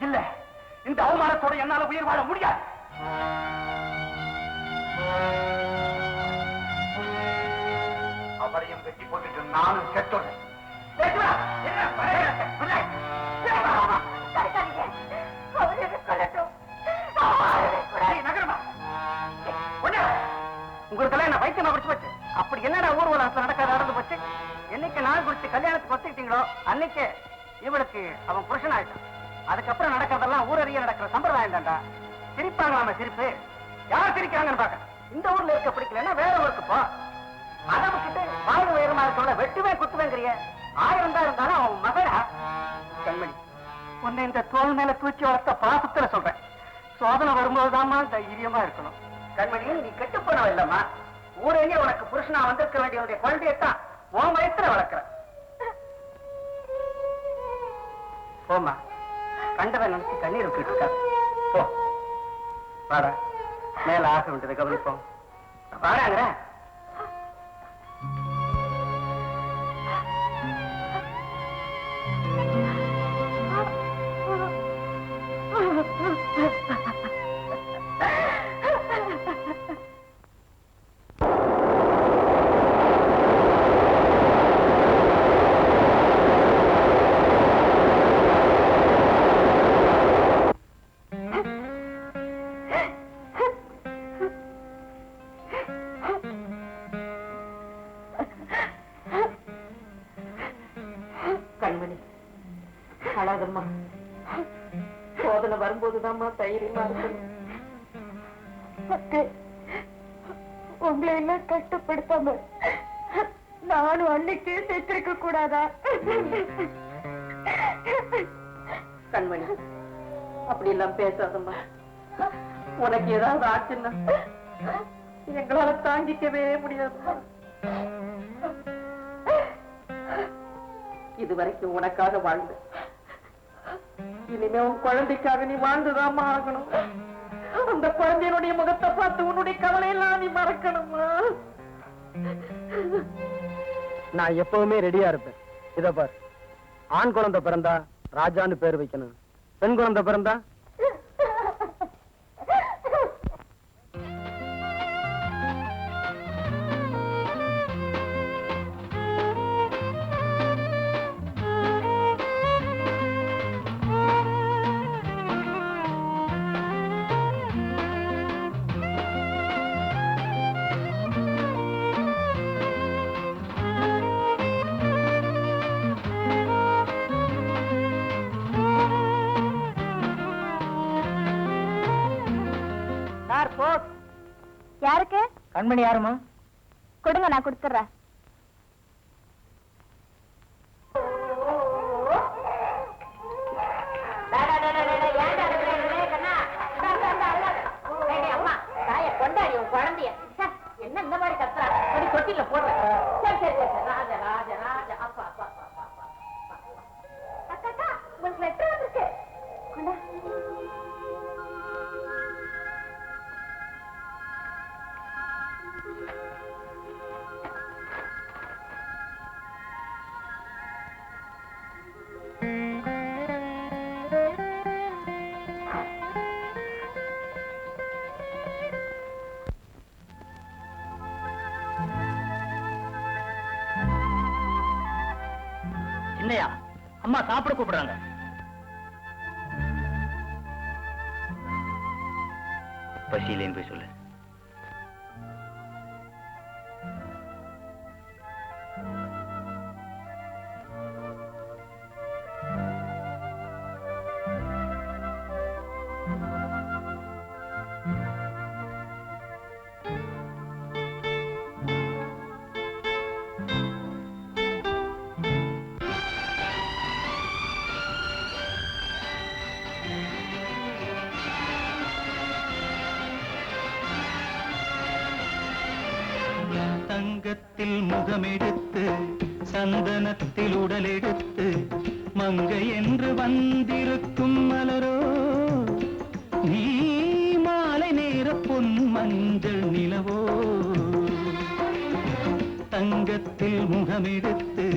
இல்ல, இந்த அவமானத்தோட என்னால உயிர் வாழ முடியாது. அவரையும் வெட்டி போட்டுட்டு நானும் செத்தோட உங்களுக்கு என்ன வைத்தியமா பிடிச்சு போச்சு? அப்படி என்னடா ஊர்வலத்துல நடக்காத நடந்து போச்சு? என்னைக்கு நாள் குடிச்சு கல்யாணத்துக்கு ஒத்துக்கிட்டீங்களோ அன்னைக்கு இவளுக்கு அவன் புருஷன் ஆயிட்டான். அதுக்கப்புறம் நடக்கிறதெல்லாம் ஊரறிய நடக்கிற சம்பிரதாயம் தான்டா. சிரிப்பாங்க நம்ம சிரிப்பு. யார் சிரிக்கிறாங்கன்னு பாக்க. இந்த ஊர்ல இருக்க பிடிக்கலன்னா வேற ஊருக்கு போ. அதை விட்டுட்டு வாழ்வு உயரமா இருக்கவள வெட்டுவே குத்துவேங்கிறிய. 1000 தான் இருந்தாலும் அவன் மகடா. கண்மணி, உன்னை இந்த தோல் மேல தூக்கி வளர்த்த பாசத்துல சொல்றேன். சோதனை வரும்போதுதாம்மா தைரியமா இருக்கணும். கண்மணி, நீ கெட்டு போனவ இல்லம்மா. ஊரே உனக்கு புருஷனா வந்திருக்க வேண்டிய குழந்தையத்தான் உன் வயசுல வளர்க்கிற. போமா, கண்டவன் நினைச்சு கண்ணீர் விட்டுட்டு இருக்காது. போ வாடா, மேல ஆசை விட்டதை கவனிப்போம். வாடாங்கிற சோதனை வரும்போதுதாம்மா தைரியமா இருக்கணும். உங்களை எல்லாம் கஷ்டப்படுத்தாம நானும் அன்னைக்கே சேர்த்திருக்க கூடாதா? கண்மணி, அப்படி எல்லாம் பேசாதம்மா. உனக்கு ஏதாவது ஆச்சுன்னா எங்களால தாங்கிக்கவே முடியாது. இதுவரைக்கும் உனக்காக வாழ்ந்த, இனிமே உன் குழந்தைக்காக நீ வாழ்ந்துதாம்மா ஆகணும். அந்த குழந்தையினுடைய முகத்தை பார்த்து உன்னுடைய கவலையெல்லாம் நீ மறக்கணுமா? நான் எப்பவுமே ரெடியா இருப்பேன். இத பார், ஆண் குழந்தை பிறந்தா ராஜான்னு பேர் வைக்கணும், பெண் குழந்தை பிறந்தா யாருக்கு? கண்மணி யாருமா? கொடுங்க, நான் கொடுத்துறேன். குழந்தைய என்ன இந்த மாதிரி கத்துறா? தொட்டில போடுற. சரி சரி சரி, ராஜா ராஜா ராஜா. அப்பா அப்பா அப்பா அப்பா. அக்கா, உங்களுக்கு லெட்டர் வந்துருக்கு. கொண்டா. என்னையா அம்மா சாப்பிட கூப்பிடுறாங்க. பசியிலேன்னு போய் சொல்லு. தங்கத்தில் முகமெடுத்து சந்தனத்தில் உடலெடுத்து மங்கை என்று வந்திருக்கும் மலரோ நீ மாலை நேர பொன் மஞ்சள் நிலவோ தங்கத்தில் முகமெடுத்து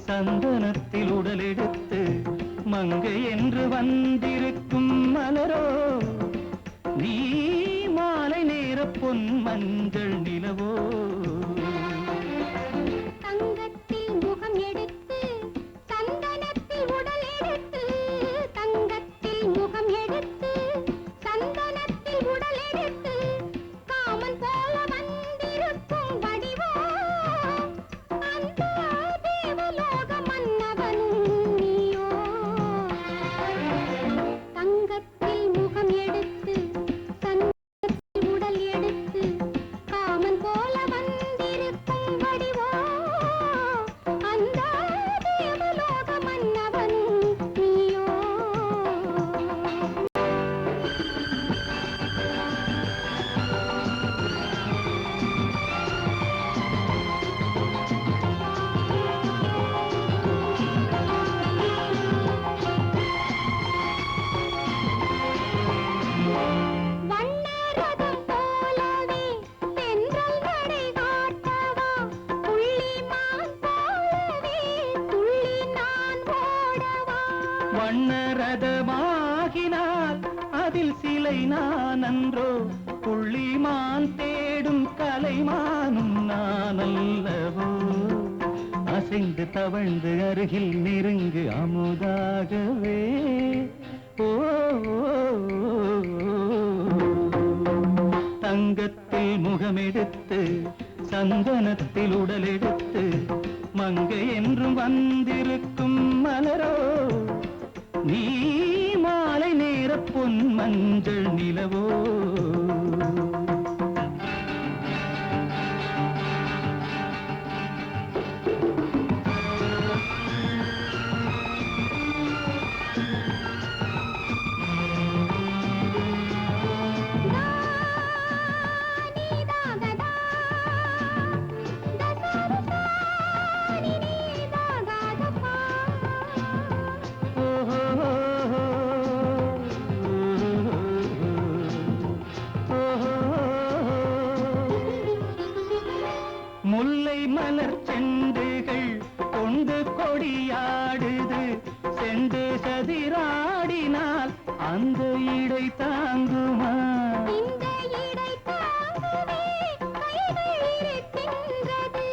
சந்தனத்தில் உடலெடுத்து மங்கை என்று வந்திருக்கும் மலரோ நீ மாலை நேர பொன் மஞ்சள் நிலவோ தங்கத்தில் முகம் எடுத்து சந்தனத்தில் உடல் எடுத்து தங்கத்தில் முகம் எடுத்து சந்தனத்தில் உடல் எடுத்து காமன் போல வந்திருக்கும் வடிவோ அந்த தேவலோக மன்னவனும் நீயோ தங்கத்தில் முகம் எடுத்து சந்தனத்தில் உடல் எடுத்து காமன் போல வந்திருக்கும் வடிவோ அந்த தேவலோக மன்னவனும் நீயோ வண்ணரதம் போலவே தென்றல் நடை காட்டவா புள்ளிமான் போலவே துள்ளி நான் ஓடவா வண்ணரதமாகினால் அதில் சிலை நான் அன்றோ புள்ளிமான் தேடும் கலைமானும் நான் அல்லவோ அசைந்து தவழ்ந்து அருகில் நெருங்கு அமுதாகவே ஓ தங்கத்தில் முகமெடுத்து சந்தனத்தில் உடலெடுத்து மங்கை என்றும் வந்திருக்கும் மலரோ நீ மாலை நேர பொன் மஞ்சள் நிலவோ முல்லை மலர் செண்டுகள் கொண்டு கொடியாடுது செண்டு சதிராடினால் அந்த இடை தாங்குமா இந்த இடை தாங்குவே கைகள் இருக்கின்றது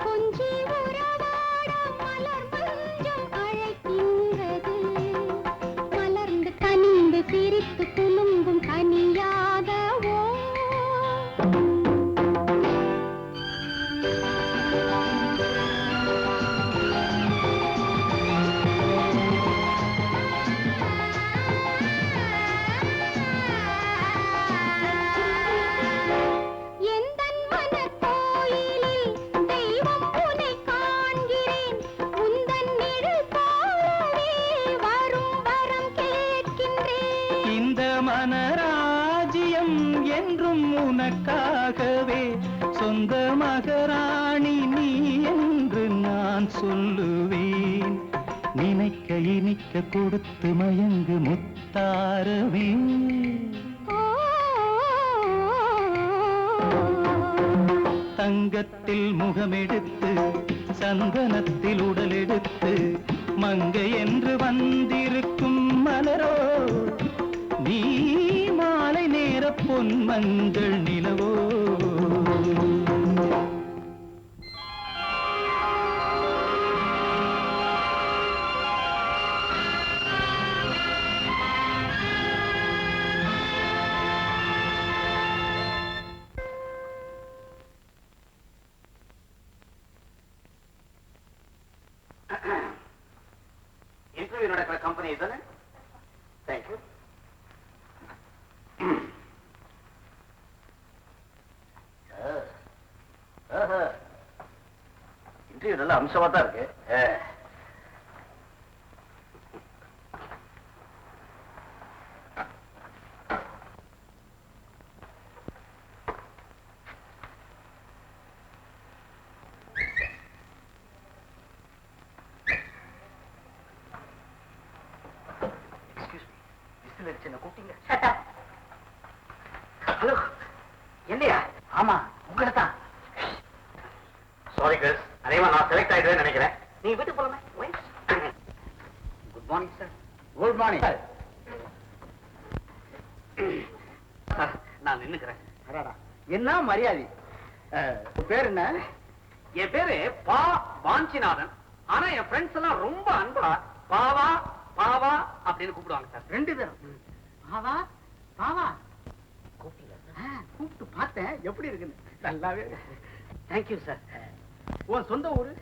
கொஞ்சி உறவாட மலர் மஞ்சம் அழைக்கின்றது மலர்ந்து கனிந்து சிரித்து குலுங்கும் கனியாகவோ எந்தன் மனக்கோயிலில் தெய்வம் உன்னை காண்கிறேன் உந்தன் நிழல் போலவே வரும் வரம் கேட்கின்றேன் இந்த மனராஜ்யம் என்றும் உனக்காகவே சொந்த மகராணி நீ என்று நான் சொல்லுவேன் நினைக்க இனிக்க கொடுத்து மயங்கு முத்தாரவே தங்கத்தில் முகமெடுத்து சந்தனத்தில் உடலெடுத்து மங்கை என்று வந்திருக்கும் மலரோ நீ மாலை நேர பொன் மஞ்சள் நிலவோ இன்டர்வியூ நடக்கிற கம்பெனி தானே? தேங்க்யூ. இன்டர்வியூ நல்ல அம்சமா தான் இருக்கு. வந்துருச்சு கூப்பிட்டீங்க. ஹலோ, இல்லையா? ஆமா, உங்களை தான். சாரி கேர்ள்ஸ், அதேமா நான் செலக்ட் ஆயிடுவேன்னு நினைக்கிறேன். நீங்க வீட்டுக்கு போலாமே. Good morning sir. Good morning sir. நான் நின்னுக்கிறேன். என்ன மரியாதை? பேர் என்ன? என் பேரு பா வாஞ்சிநாதன். ஆனா என் ஃப்ரெண்ட்ஸ் எல்லாம் ரொம்ப அன்பா பாவா பாவா அப்படின்னு கூப்பிடுவாங்க சார். 2 பேரும் பாவா பாவா கூப்பிட்டு பார்த்தேன். எப்படி இருக்குன்னு நல்லாவே. Thank you sir. உன் சொந்த ஊரு?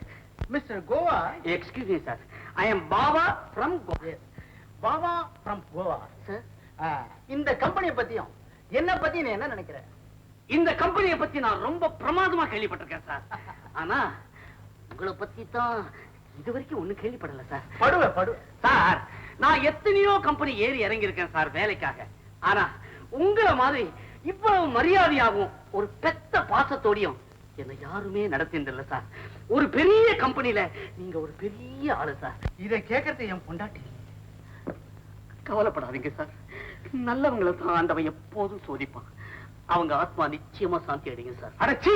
Mister Goa. Excuse me sir, I am Bava from Goa. Bava from Goa sir. இந்த கம்பெனியை பத்தியும் என்ன பத்தி நீ என்ன நினைக்கிற? இந்த கம்பெனியை பத்தி நான் ரொம்ப பிரமாதமா கேள்விப்பட்டிருக்கேன் சார். ஆனா உங்களை பத்தி தான் இது வரைக்கும் ஒண்ணு கேள்விப்படல சார். படுவ சார், நான் எத்தனையோ கம்பெனி ஏறி இறங்கி இருக்கேன் சார் வேலைக்காக. ஆனா உங்களை மாதிரி இவ்வளவு மரியாதையாகவும் ஒரு பெத்த பாசத்தோடையும் என்ன யாருமே நடத்தின்றல சார். ஒரு பெரிய கம்பெனில நீங்க ஒரு பெரிய ஆளு சார். இதை கேட்கறது என் பொண்டாட்டி. கவலைப்படாதீங்க சார், நல்லவங்களை தான் ஆண்டவன் எப்போதும் சோதிப்பான். அவங்க ஆத்மா நிச்சயமா சாந்தி அடைங்க சார். அடச்சி,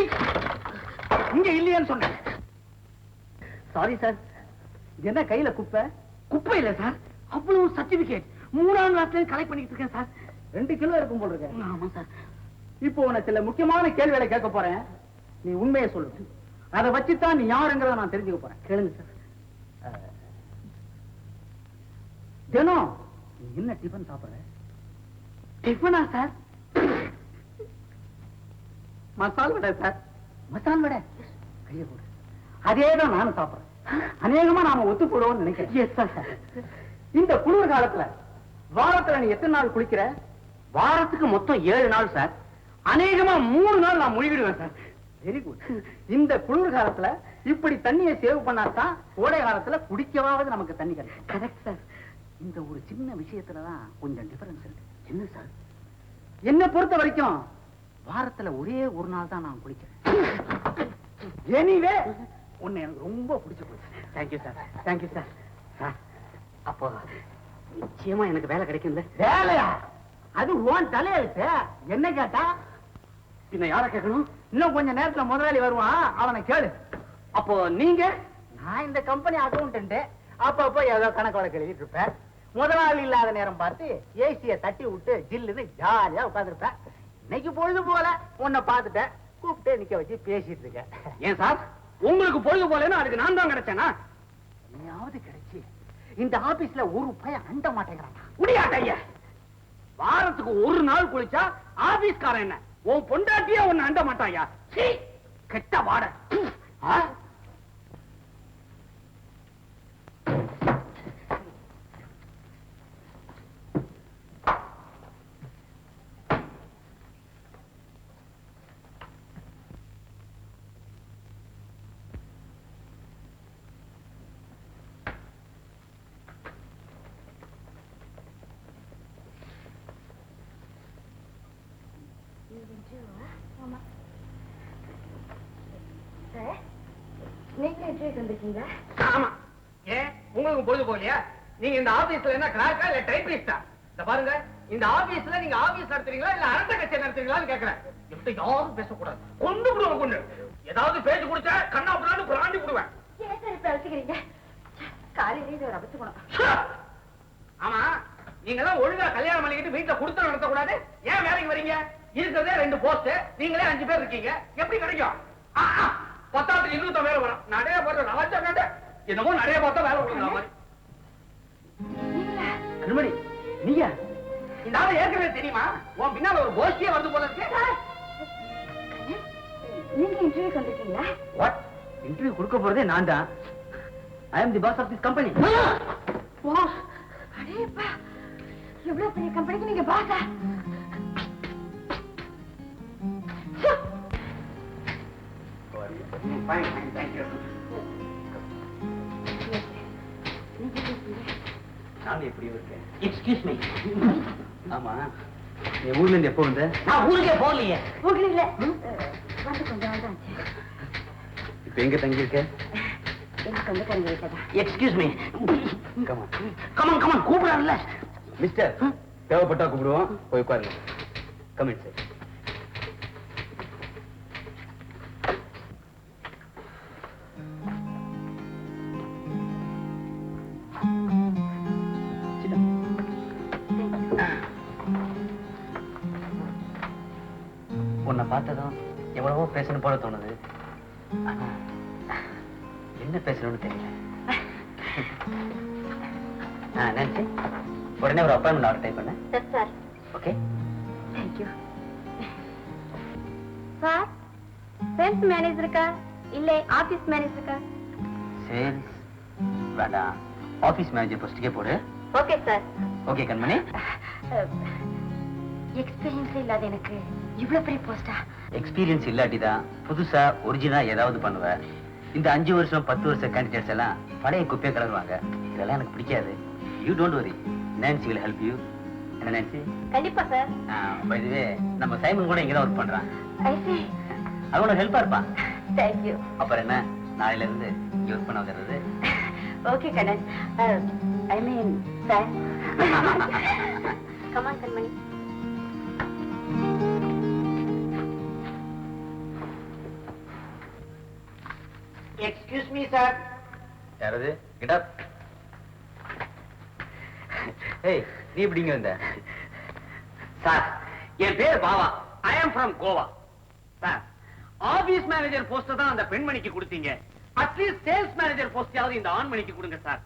இங்க இல்லையான்னு சொன்னேன். Sorry sir. என்ன கையில குப்பை? குப்பை இல்ல சார், அவ்வளவு சர்டிபிகேட் 3ஆம் கிளாஸ்ல கலெக்ட் பண்ணிட்டு இருக்கேன் சார். 2 கிலோ இருக்கும் போல இருக்கு. ஆமா சார். இப்போ உனக்கு சில முக்கியமான கேள்விகளை கேட்க போறேன். நீ உண்மையை சொல்லு. அதை வச்சுதான் நீ யாருங்கிறத நான் தெரிஞ்சுக்க போறேன். கேளுங்க சார். தினம் நீ என்ன டிஃபன் சாப்பிடுற? டிஃபனா சார்? மசால் வடை சார். மசால் வடை? கையை போடு. அதேதான் நானும் சாப்பிடுறேன். அநேகமா நாம ஒத்து போடுவோம்னு நினைக்கிறேன். இந்த குளிர் காலத்துல வாரத்துல நீ எத்தனை நாள் குளிக்கிற? வாரத்துக்கு மொத்தம் 7 நாள் சார். அநேகமா 3 நாள் நான் முழுகிடுவேன் சார். Very good. இந்த குளிர் காலத்துல இப்படி தண்ணியை சேவ் பண்ணாதான் கோடை காலத்துல குடிக்கவாவது நமக்கு தண்ணி கிடைக்கும். Correct sir. இந்த ஒரு சின்ன விஷயத்துலதான் கொஞ்சம் டிஃபரன்ஸ் இருக்கு. என்ன சார்? என்ன பொறுத்த வரைக்கும் வாரத்துல ஒரே ஒரு நாள் தான் நான் குளிக்கிறேன். எனிவே உன்னை எனக்கு ரொம்ப பிடிச்சு போச்சு. Thank you sir. Thank you sir. Sir, அப்போ நிச்சயமா எனக்கு வேலை கிடைக்கும்ல? வேலையா? அது உன் தலையெழுத்து. என்ன கேட்டா பின்ன யார கேட்கணும்? இன்னும் கொஞ்ச நேரத்துல முதலாளி வருவான், அவனை கேளு. அப்போ நீங்க? நான் இந்த கம்பெனி அக்கௌண்டன்ட். அப்பப்போ ஏதோ கணக்கு வழக்கு எழுதிட்டு இருப்பேன். முதலாளி இல்லாத நேரம் பார்த்து ஏசிய தட்டி விட்டு ஜில்லுன்னு ஜாலியா உட்காந்துருப்பேன். இன்னைக்கு பொழுது போல உன்னை பார்த்துட்டேன், கூப்பிட்டு நிக்க வச்சு பேசிட்டு இருக்கேன். ஏன் சார், உங்களுக்கு பொழுது போலன்னா அதுக்கு நான் தான் கிடைச்சேனா? நீயாவது கிடைச்சி இந்த ஆபீஸ்ல ஒரு பையன் அண்ட மாட்டேங்கிறான். முடியாட்டைய. வாரத்துக்கு ஒரு நாள் குளிச்சா ஆபீஸ்காரன் என்ன உன் பொண்டாட்டியா ஒன்னு அண்ட மாட்டாயா? கெட்ட வாட. ஆமா. ஏன் உங்களுக்கு பொழுது போகலையா? நீங்க இந்த ஆபீஸ்ல என்ன கிளார்க்கா இல்ல டைப்பிஸ்டா? இந்த பாருங்க, இந்த ஆபீஸ்ல நீங்க ஆபீஸ் நடத்துறீங்களா இல்ல அரட்ட கட்சி நடத்துறீங்களான்னு கேக்குறேன். எப்படி யாரும் பேசக்கூடாது. கொண்டு விடுவோம். கொண்டு ஏதாவது பேச்சு கொடுத்தா கண்ணா புண்ணான்னு பிராண்டி விடுவேன். காலையில ஒரு அபத்துக்கணும். ஆமா, நீங்க எல்லாம் ஒழுங்கா கல்யாணம் பண்ணிக்கிட்டு வீட்டுல கொடுத்து நடத்த கூடாது. ஏன் வேலைக்கு வரீங்க? இருக்கிறதே 2 போஸ்ட், நீங்களே 5 பேர் இருக்கீங்க. எப்படி கிடைக்கும்? 10 இன்னும் வேலை வரும். நிறைய போற நவச்ச நட என்னமோ நிறைய பார்த்தா வேலை கொடுக்குற மாதிரி. கண்மணி, நீயா? இந்த ஆளை ஏற்கனவே தெரியுமா? உன் பின்னால ஒரு கோஷ்டியே வந்து போல இருக்கு. நீங்க இன்டர்வியூ வந்திருக்கீங்களா? வாட்? இன்டர்வியூ கொடுக்க போறதே நான் தான். ஐ அம் தி பாஸ் ஆஃப் திஸ் கம்பெனி. வா, அடேப்பா, எவ்வளவு பெரிய கம்பெனிக்கு நீங்க பாஸா? Fine, thank you. நான் எப்படி இருக்கேன்? Excuse me. ஆமா, நீ ஊர்ல இருந்து எப்போ வந்த? நான் ஊருக்கே போகலையே. ஊர்ல இல்ல, வந்து கொஞ்சம் நாள் தான் ஆச்சு. இப்ப எங்க தங்கி இருக்க? எங்க சொந்தக்காரங்க வீட்டுல தான். Excuse me. கமான் கூப்பிடாருல்ல மிஸ்டர். தேவைப்பட்டா கூப்பிடுவோம். போய் உட்காருங்க. கமிட் சார். உன்னை பார்த்ததும் எவ்வளவோ பேசணும் போல தோணுது. ஆனா என்ன பேசணும்னு தெரியல. நினைச்சு உடனே ஒரு அப்பாயின்மெண்ட் ஆர்டர் டைப் பண்ண. Sir. Okay, thank you sir. Sales மேனேஜருக்கா இல்ல ஆபீஸ் மேனேஜருக்கா? சேல்ஸ் வேண்டாம், ஆபீஸ் மேனேஜர் போஸ்டுக்கே போடு. Okay sir. Okay Kanmani. Experience இல்லாத எனக்கு இவ்வளவு பெரிய போஸ்டா? எக்ஸ்பீரியன்ஸ் இல்லாட்டிதான் புதுசா ஒரிஜினலா ஏதாவது பண்ணுவேன். இந்த 5 வருஷம் 10 வருஷம் கேண்டிடேட்ஸ் எல்லாம் பழைய குப்பையை கலருவாங்க. இதெல்லாம் எனக்கு பிடிக்காது. You don't worry, Nancy will help you. என்ன நான்சி? கண்டிப்பா சார். பை தி வே, நம்ம சைமன் கூட இங்க தான் ஒர்க் பண்றான். ஐ சீ. அவனோட ஹெல்ப்பா இருப்பான். Thank you. அப்புறம் என்ன, நாளையில இருந்து இங்க ஒர்க் பண்ண வந்துடுறது. Okay Kannan. I mean sir. Come on Kanmani. Excuse me sir. யாரது? Get up. ஏய், நீ எப்படிங்க வந்த? சார், என் பேர் Bava. I am from Goa. Sir, office manager post தான் அந்த பெண்மணிக்கு கொடுத்தீங்க. அட்லீஸ்ட் சேல்ஸ் மேனேஜர் போஸ்டாவது இந்த ஆண்மணிக்கு கொடுங்க சார்.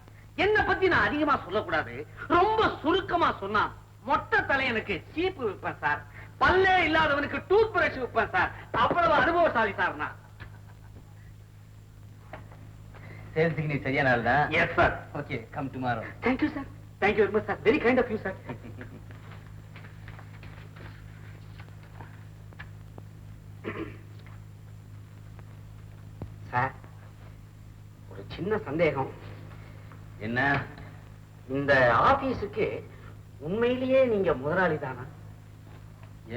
என்ன பத்தி நான் அதிகமா சொல்லக்கூடாது. ரொம்ப சுருக்கமா சொன்னா, மொட்டை தலையனுக்கு சீப்பு விற்பேன் சார். பல்லே இல்லாதவனுக்கு டூத் பிரஷ் விற்பேன் சார். அவ்வளவு அனுபவசாலி சார் நான். சேல்ஸுக்கு நீ சரியான ஆள் தான். Yes sir. Okay, come tomorrow. Thank you sir. Thank you very much sir. Very kind of you sir. Sir, ஒரு சின்ன சந்தேகம். என்ன? இந்த ஆபீஸுக்கு உண்மையிலேயே நீங்க முதலாளி தானா?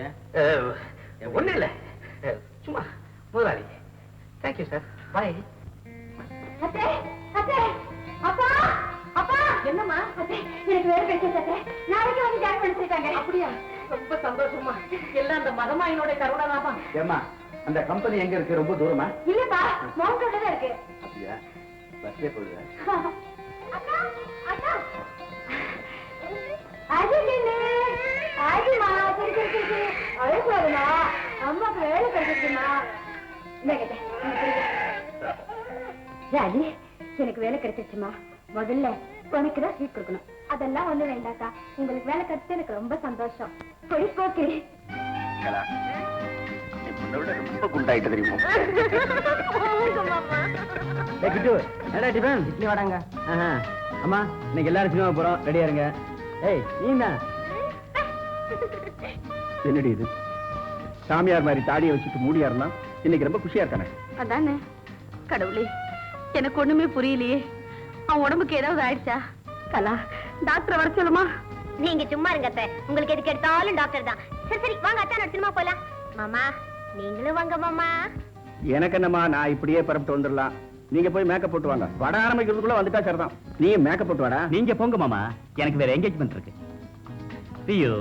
ஏன்? ஒண்ணு இல்ல, சும்மா முதலாளி. Thank you sir. பாய். அத்தே, அத்தே, அப்பா, அப்பா. என்னம்மா? அத்தே, எனக்கு வேலை கிடைச்சது அத்தே. நாளைக்கு வந்து ஜாயின் பண்ணிருக்காங்க. அப்படியா? ரொம்ப சந்தோஷமா. எல்லாம் அந்த மதமாயினோட கருணாதான். ஏமா, அந்த கம்பெனி எங்க இருக்கு? ரொம்ப தூரமா? இல்லப்பா, மவுண்ட் ரோட்ல தான் இருக்கு. அப்படியா? பஸ்ல போடுவேன். அக்கா, அக்கா. அஜினே, அஜிமா, சரி. அழகுமா, அம்மாக்கு வேலை கிடைச்சிருக்குமா? இந்தாங்க ராஜி, எனக்கு வேலை கிடைச்சிருச்சுமா. முதல்ல உனக்கு தான் ஸ்வீட் கொடுக்கணும். அதெல்லாம் ஒண்ணு வேண்டாக்கா, உங்களுக்கு வேலை கிடைச்சது எனக்கு ரொம்ப சந்தோஷம். பொடி போக்கு. ரொம்ப குண்டாயிட்டு தெரியுமா? இட்லி வாடாங்க. அம்மா, இன்னைக்கு எல்லாரும் சினிமா போறோம், ரெடியா இருங்க. ஏய், நீ தான் என்னடி இது? சாமியார் மாதிரி தாடியை வச்சுட்டு மூடியா இருந்தா இன்னைக்கு ரொம்ப குஷியா இருக்கானே. அதானே. கடவுளே, எனக்கு ஒண்ணுமே புரியலையே. அவன் உடம்புக்கு ஏதாவது ஆயிடுச்சா? கலா, டாக்டரை வர சொல்லுமா? நீங்க சும்மா இருங்க அத்தை. உங்களுக்கு எதுக்கு எடுத்தாலும் டாக்டர் தான். சரி வாங்க அத்தா, சினிமா போலாம். மாமா, நீங்களும் வாங்க மாமா. எனக்கு என்னம்மா, நான் இப்படியே பரப்பிட்டு வந்துடலாம். நீங்க போய் மேக்கப் போட்டு வாங்க. வட ஆரம்பிக்கிறதுக்குள்ள வந்துட்டா சரிதான். நீ மேக்கப் போட்டு வாடா. நீங்க போங்க மாமா, எனக்கு வேற என்கேஜ்மெண்ட் இருக்கு. See you.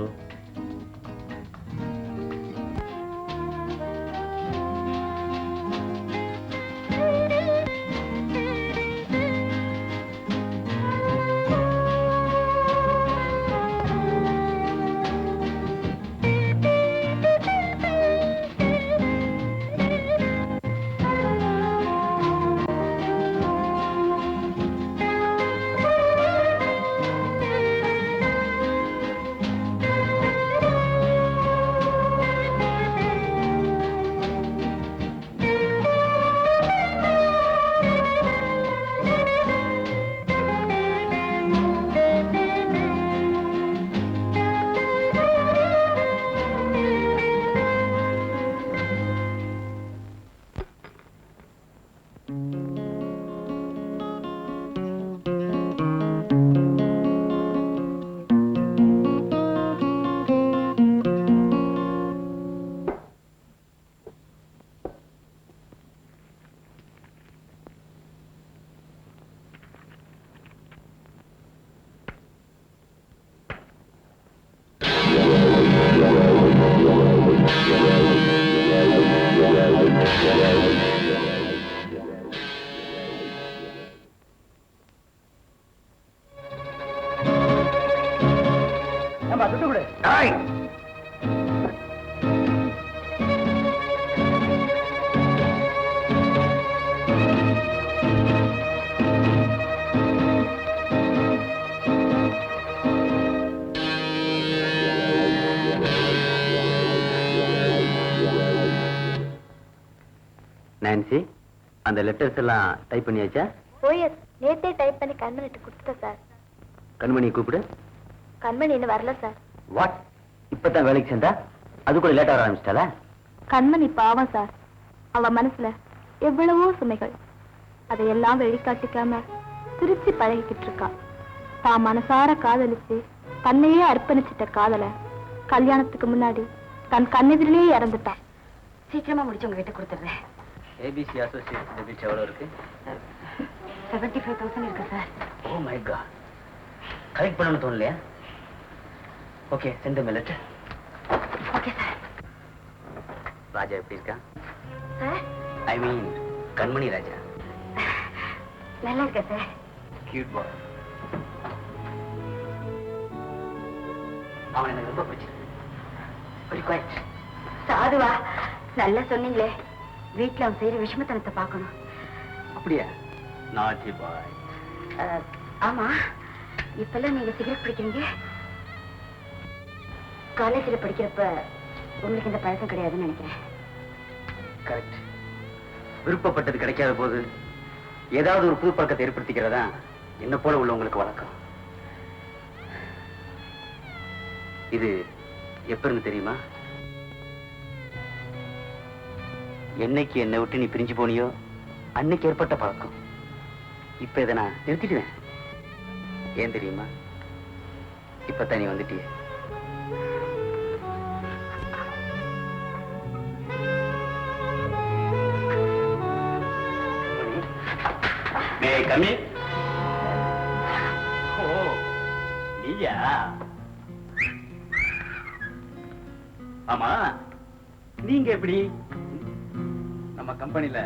கொடுப்பா துட்டு கொடு. நான்சி, அந்த லெட்டர்ஸ் எல்லாம் டைப் பண்ணியாச்சா? ஓஎஸ் நேத்தே டைப் பண்ணி கண்மணிட்டு கொடுத்துட்டேன் சார். கண்மணி கூப்பிடு. கண்மணி இன்னும் வரல சார். வாட், இப்பதான் வேலைக்கு சேர்ந்தா அதுக்குள்ள லேட்டா வர ஆரம்பிச்சிட்டாளா? கண்மணி பாவம் சார். அவ மனசுல எவ்வளவோ சுமைகள், அதையெல்லாம் வெளிக்காட்டிக்காம சிரிச்சு பழகிக்கிட்டு இருக்கா. தான் மனசார காதலிச்சு தன்னையே அர்ப்பணிச்சிட்ட காதல கல்யாணத்துக்கு முன்னாடி தன் கண்ணெதிரிலேயே இறந்துட்டான். சீக்கிரமா முடிச்சு உங்ககிட்ட கொடுத்துடுறேன். ஏபிசி அசோசியேட் டெபிட் எவ்வளவு இருக்கு? 75,000 இருக்கு sir. Oh my God, correct பண்ணணும்னு தோணலையா? Okay, send me letter. Okay sir. Raja எப்படி இருக்கா? சார் ஐ மீன் கண்மணி ராஜா. நல்லா இருக்கா சார்? கியூட் பாய். அவன் எனக்கு ரொம்ப பிடிச்சிருக்கு. Very quite. சாதுவா, நல்லா சொன்னீங்களே. வீட்டுல அவன் செய்யற விஷமத்தனத்தை பார்க்கணும். அப்படியா? நாட்டி பாய். ஆமா, இப்பெல்லாம் நீங்க சிகரெட் பிடிக்கிறீங்க. காலேஜ்ல படிக்கிறப்ப உங்களுக்கு இந்த பழக்கம் கிடையாதுன்னு நினைக்கிறேன். கரெக்ட். விருப்பப்பட்டது கிடைக்காத போது ஏதாவது ஒரு புது பழக்கத்தை ஏற்படுத்திக்கிறதா என்ன போல உள்ளவங்களுக்கு வழக்கம். இது எப்ப இருந்து தெரியுமா? என்னைக்கு என்னை விட்டு நீ பிரிஞ்சு போனியோ அன்னைக்கு ஏற்பட்ட பழக்கம். இப்ப இதை நான் நிறுத்திடுவேன். ஏன் தெரியுமா? இப்பதான் நீ வந்துட்டிய. கம்மி. ஓ நீயா? ஆமா, நீங்க எப்படி? நம்ம கம்பெனில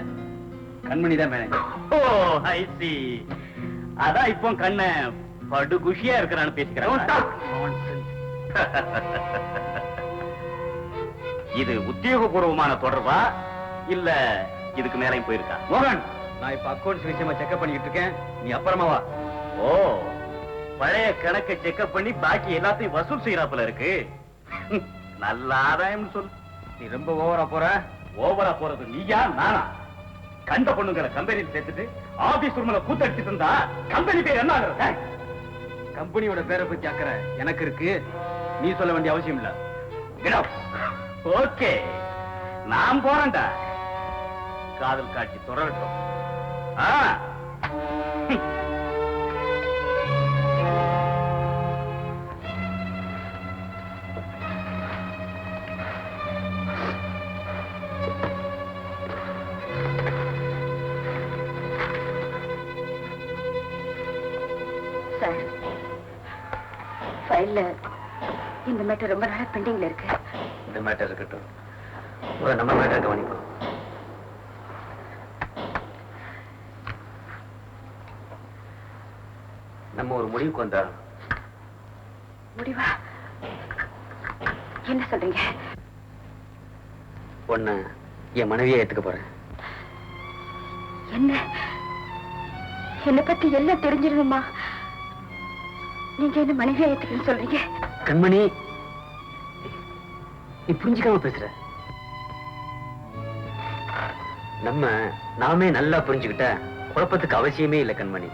கண்மணி தான் மேனேஜர். ஓ ஐ சி. அதான் இப்போ கண்ண படு குஷியா இருக்கிறான்னு பேசிக்கிறாங்க. இது உத்தியோகபூர்வமான தொடர்பா இல்ல இதுக்கு மேலையும் போயிருக்கா? மோகன், நான் இப்ப அக்கௌண்ட்ஸ் விஷயமா செக்அப் பண்ணிட்டு இருக்கேன். நீ அப்புறமா வா. ஓ, பழைய கணக்கை செக்அப் பண்ணி பாக்கி எல்லாத்தையும் வசூல் செய்யறாப்புல இருக்கு. நல்ல ஆதாயம் சொல். நீ ரொம்ப ஓவரா போற. ஓவரா போறது நீயா நானா? கண்ட பொண்ணுங்கிற கம்பெனியில் சேர்த்துட்டு ஆபீஸ் ரூம்ல கூத்தடிச்சிட்டு இருந்தா கம்பெனி பேர் என்ன ஆகுறது? கம்பெனியோட பேரை பத்தி அக்கறை எனக்கு இருக்கு. நீ சொல்ல வேண்டிய அவசியம் இல்ல. ஓகே, நான் போறேன்டா. காதல் காட்சி தொடரட்டும். சார், ஃபைல்ல இந்த மேட்டர் ரொம்ப நாளா பெண்டிங்ல இருக்கு. இந்த மேட்டர் இருக்கட்டும், நம்ம மேட்டர் கவனிப்போம். நம்ம ஒரு முடிவுக்கு வந்தா. முடிவா? என்ன சொல்றீங்க? ஒண்ணு என் மனைவியை ஏத்துக்க போறேன். என்ன? என்னை பத்தி எல்லாம் தெரிஞ்சிருந்தமா நீங்க என்ன மனைவியா ஏத்துக்கன்னு சொல்றீங்க? கண்மணி, நீ புரிஞ்சுக்காம பேசுற. நாமே நல்லா புரிஞ்சுக்கிட்ட குழப்பத்துக்கு அவசியமே இல்லை கண்மணி.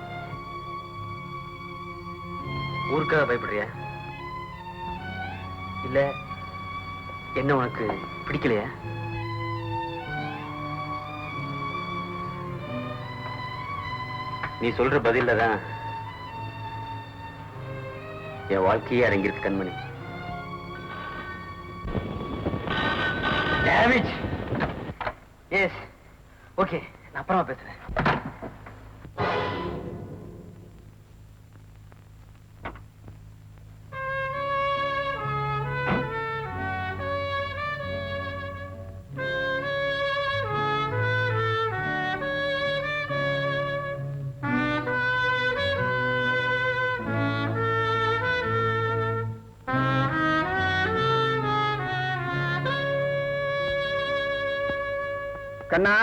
ஊருக்காக பயப்படுறியா? இல்ல என்ன உனக்கு பிடிக்கலையா? நீ சொல்ற பதில்ல தான் என் வாழ்க்கையே அடங்கியிருக்கு கண்மணி. டேமேஜ். எஸ், ஓகே, நான் அப்புறமா பேசுறேன். கண்ணா,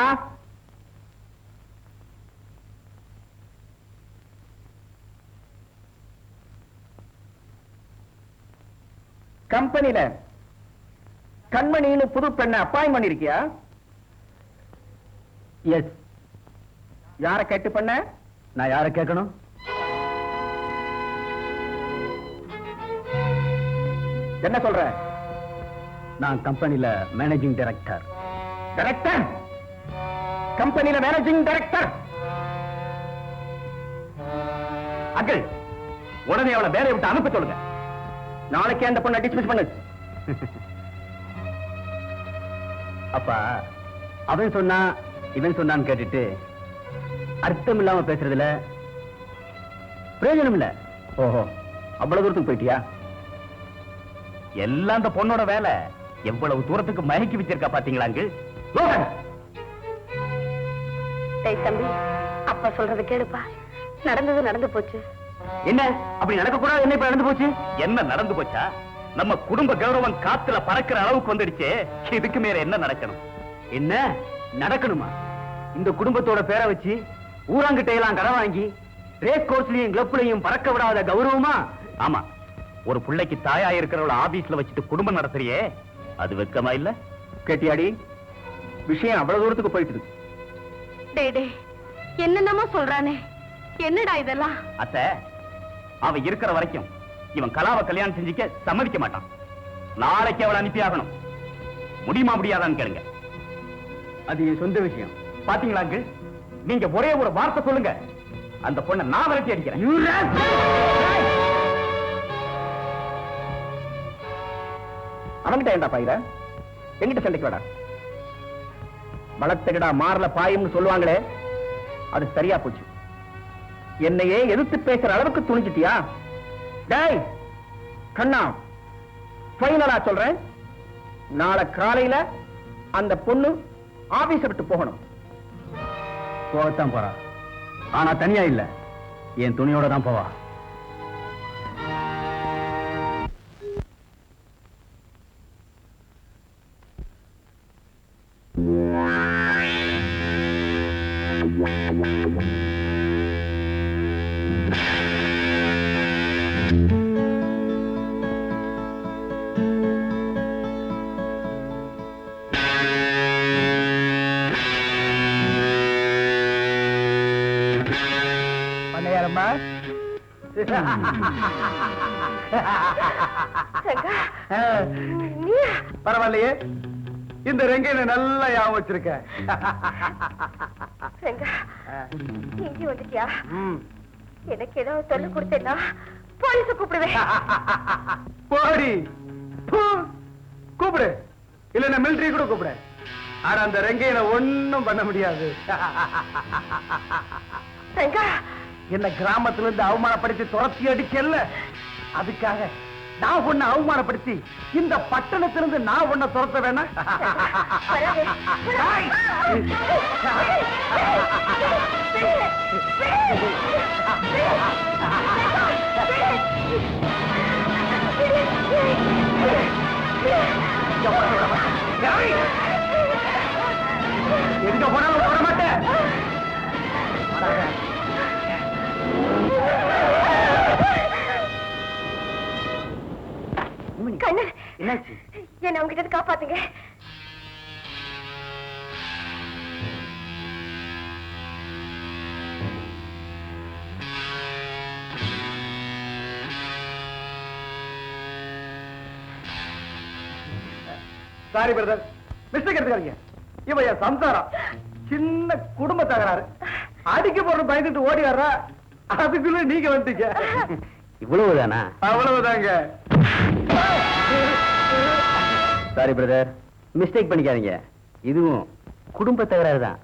கம்பெனில கண்மணின்னு புது பெண்ணை அப்பாயின் பண்ணிருக்கியா? எஸ். யார கேட்டு பண்ண? நான் யாரை கேட்கணும்? என்ன சொல்ற? நான் கம்பெனில மேனேஜிங் டைரக்டர். டைரக்டர்? கம்பெனில மேனேஜிங் டைரக்டர்? அங்கிள், உடனே அவளை வேலையை விட்டு அனுப்ப சொல்லுங்க. நாளைக்கே அந்த பொண்ணை டிஸ்மிஸ் பண்ணு. அப்பா, அவன் சொன்னா இவன் சொன்னான்னு கேட்டுட்டு அர்த்தம் இல்லாம பேசுறதுல பிரயோஜனம் இல்ல. ஓஹோ, அவ்வளவு தூரத்துக்கு போயிட்டியா? எல்லாம் அந்த பொண்ணோட வேலை. எவ்வளவு தூரத்துக்கு மயக்கி வச்சிருக்கா பாத்தீங்களாங்க. டேய் தம்பி, அப்பா சொல்றது கேளுப்பா. நடந்தது நடந்து போச்சு. என்ன அப்படி நடக்க கூடாது? என்ன இப்ப நடந்து போச்சு? என்ன நடந்து போச்சா? நம்ம குடும்ப கௌரவம் காத்துல பறக்கிற அளவுக்கு வந்துடுச்சு. இதுக்கு மேல என்ன நடக்கணும்? என்ன நடக்கணுமா? இந்த குடும்பத்தோட பேரை வச்சு ஊராங்கிட்ட எல்லாம் கடன் வாங்கி ரேஸ் கோர்ஸ்லயும் கிளப்லயும் பறக்க விடாத கௌரவமா? ஆமா, ஒரு பிள்ளைக்கு தாயா இருக்கிறவள ஆபீஸ்ல வச்சுட்டு குடும்பம் நடத்துறியே, அது வெக்கமா இல்ல? கேட்டியாடி, விஷயம் அவ்வளவு தூரத்துக்கு போயிட்டு. டேய் டேய், என்னென்னமோ சொல்றானே, என்னடா இதெல்லாம்? அத்த, அவன் இருக்கிற வரைக்கும் இவன் கலாவை கல்யாணம் செஞ்சுக்க சம்மதிக்க மாட்டான். நாளைக்கு அவளை அனுப்பி ஆகணும். முடியுமா முடியாதான்னு கேளுங்க. அது என் சொந்த விஷயம். பாத்தீங்களாங்க, நீங்க ஒரே ஒரு வார்த்தை சொல்லுங்க, அந்த பொண்ணை நான் விரட்டி அடிக்கிறேன். அவன்கிட்ட ஏண்டா பாயிர? எங்கிட்ட சண்டைக்கு வாடா. வளர்த்தகடா மாறல பாயும்னு சொல்லுவாங்களே, அது சரியா போச்சு. என்னையே எதிர்த்து பேசுற அளவுக்கு துணிச்சிட்டியா? டேய் கண்ணா, ஃபைனலா சொல்றேன், நாளை காலையில அந்த பொண்ணு ஆபீஸ விட்டு போகணும். போகத்தான் போறா, ஆனா தனியா இல்ல, என் துணியோட தான் போவா. பண்ணையாரம்மா, பரவாயில்லையே, இந்த ரெங்கையில நல்லா ஞாபகம் வச்சிருக்க. இங்க வந்துட்டியா? எனக்கு ஏதாவது சொல்லி கொடுத்தேன்னா போலீஸ கூப்பிடுவேன். போடி, கூப்பிடு, இல்ல மிலிட்டரி கூட கூப்பிடு. ஆனா அந்த ரெங்கையில ஒண்ணும் பண்ண முடியாது. என்ன கிராமத்துல இருந்து அவமானப்படுத்தி துரத்தி அடிக்கல, அதுக்காக நான் உன்னை அவமானப்படுத்தி இந்த பட்டணத்திலிருந்து நான் உன்னை துரத்த வேணா? எங்க போனாலும் போட மாட்டேன். கண்ணன், என்னாச்சு? என்ன உங்ககிட்ட காப்பாத்துங்க. சாரி பிரதர், மிஸ்டேக் எடுத்துக்காதீங்க. இவ என் சம்சாரம், சின்ன குடும்ப தகராறு, அடிக்க போற பயந்துட்டு ஓடி வர்றா, அதுக்குள்ள நீங்க வந்துட்டீங்க. இவ்வளவுதானா? அவ்வளவுதாங்க. சாரி பிரதர், மிஸ்டேக் பண்ணிக்காதீங்க, இதுவும் குடும்ப தகராறு தான்.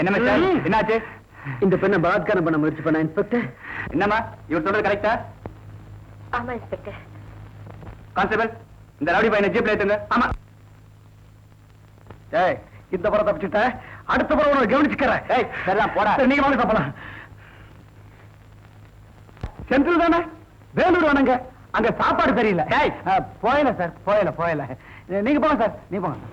என்ன மிஸ்டர் என்னாச்சு? இந்த பெண்ணை பலாத்காரம் பண்ண முயற்சி பண்ண இன்ஸ்பெக்டர். என்னம்மா இவர் சொல்றது கரெக்டா? ஆமா இன்ஸ்பெக்டர். கான்ஸ்டபிள் இந்த ரவுடி பையனை ஜீப்ல ஏத்துங்க. ஆமா. ஏய் இந்த முறை தப்பிச்சுட்ட, அடுத்த முறை உனக்கு கவனிச்சுக்கிறேன். ஏய் சரிதான் போடா. சரி, நீங்க வாங்க தப்பலாம். சென்ட்ரல் தானே? வேலூர் வேணுங்க. அங்க சாப்பாடு தெரியல. போயல சார், போயல. நீங்க போங்க சார், நீங்க போங்க.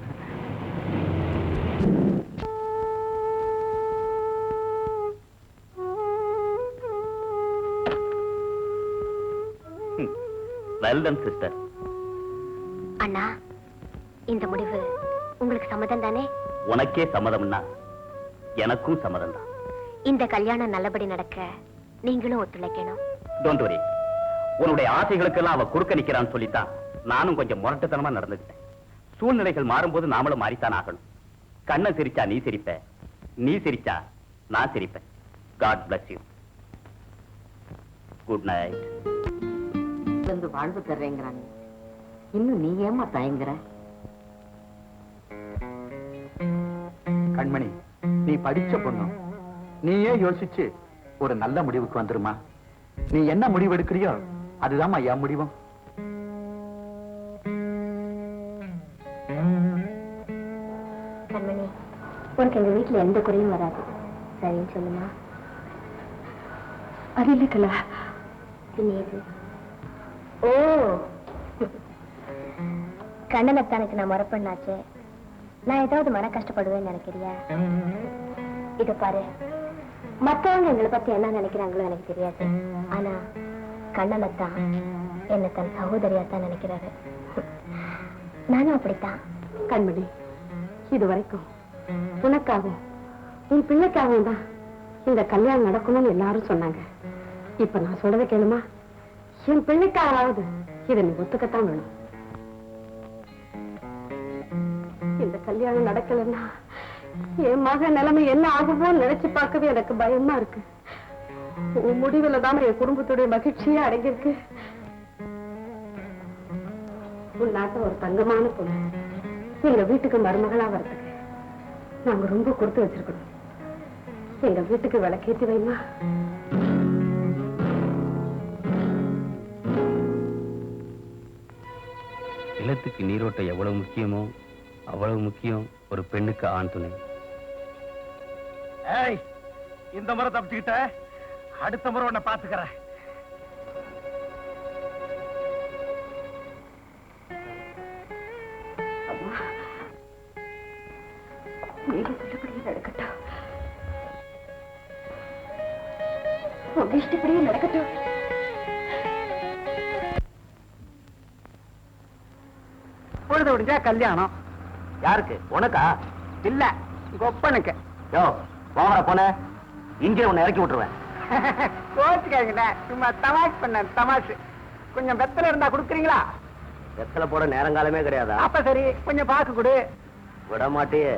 Well done sister. அண்ணா, இந்த முடிவு உங்களுக்கு சம்மதம் தானே? உனக்கே சம்மதம்னா எனக்கும் சம்மதம் தான். இந்த கல்யாணம் நல்லபடி நடக்க நீங்களும் ஒத்துழைக்கணும். Don't worry. உன்னுடைய ஆசைகளுக்கெல்லாம் அவ குறுக்க நிக்கிறான்னு சொல்லித்தான் நானும் கொஞ்சம் முரட்டுத்தனமா நடந்துக்கிட்டேன். சூழ்நிலைகள் மாறும்போது நாமளும் மாறித்தான் ஆகணும். கண்ணன் சிரிச்சா நீ சிரிப்ப, நீ சிரிச்சா நான் சிரிப்பேன். God bless you. Good night. வந்து வாழ்வு தர்றேங்கிறாங்க, இன்னும் நீ ஏமா தயங்குற? கண்மணி, நீ படிச்ச பொண்ணு, நீயே யோசிச்சு ஒரு நல்ல முடிவுக்கு வந்துருமா. நீ என்ன முடிவு எடுக்கிறியோ அதுதான் என் முடிவும். கண்மணி, உனக்கு எங்க வீட்டுல எந்த குறையும் வராது. சரின்னு சொல்லுமா? அது இல்ல பின்னேது. ஓ, கண்ணனத்தானுக்கு நான் மறப்பண்ணாச்சு. நான் ஏதாவது மன கஷ்டப்படுவேன்னு நினைக்கிறியா? இத பாரு, மத்தவங்க எங்களை பத்தி என்ன நினைக்கிறாங்களோ எனக்கு தெரியாது. ஆனா கண்ணனத்தான் என்ன தன் சகோதரியாத்தான் நினைக்கிறாரு. நானும் அப்படித்தான். கண்மணி, இது வரைக்கும் உனக்காகவும் உன் பிள்ளைக்காகவும் தான் இந்த கல்யாணம் நடக்கணும்னு எல்லாரும் சொன்னாங்க. இப்ப நான் சொல்றதை கேளுமா? என் பிள்ளைக்காவது இதை நீ ஒத்துக்கத்தான் வேணும். இந்த கல்யாணம் நடக்கலன்னா என் மக நிலைமை என்ன ஆகுமோன்னு நினைச்சு பார்க்கவே எனக்கு பயமா இருக்கு. உன் முடிவுல தான் என் குடும்பத்துடைய மகிழ்ச்சியே அடங்கியிருக்கு. உன் நாட்ட ஒரு தங்கமான பொண்ணு எங்க வீட்டுக்கு மருமகளா வர்றதுக்கு நாங்க ரொம்ப கொடுத்து வச்சிருக்கணும். எங்க வீட்டுக்கு விளக்கேத்தி வைமா. நிலத்துக்கு நீரோட்டம் எவ்வளவு முக்கியமோ அவ்வளவு முக்கியம் ஒரு பெண்ணுக்கு ஆண் துணை. ஏய், இந்த முறை தப்பிச்சுக்கிட்ட, அடுத்த முறை உன்னை பாத்துக்கிறேன். நீங்க சொல்லபடியே நடக்கட்டும். உங்க இஷ்டப்படியே நடக்கட்டும். பொழுது விடிஞ்சா கல்யாணம். யாருக்கு? உனக்கா? இல்ல, கொப்பனுக்கு. யோ வாங்கடா போன, இங்கே உன்னை இறக்கி விட்டுருவேன். கோச்சுக்காங்கண்ணே, சும்மா தமாஷ் பண்ண தமாஷ். கொஞ்சம் வெத்தலை இருந்தா கொடுக்குறீங்களா? வெத்தலை போட நேரங்காலமே கிடையாதா? அப்ப சரி, கொஞ்சம் பாக்கு கொடு. விட மாட்டியே.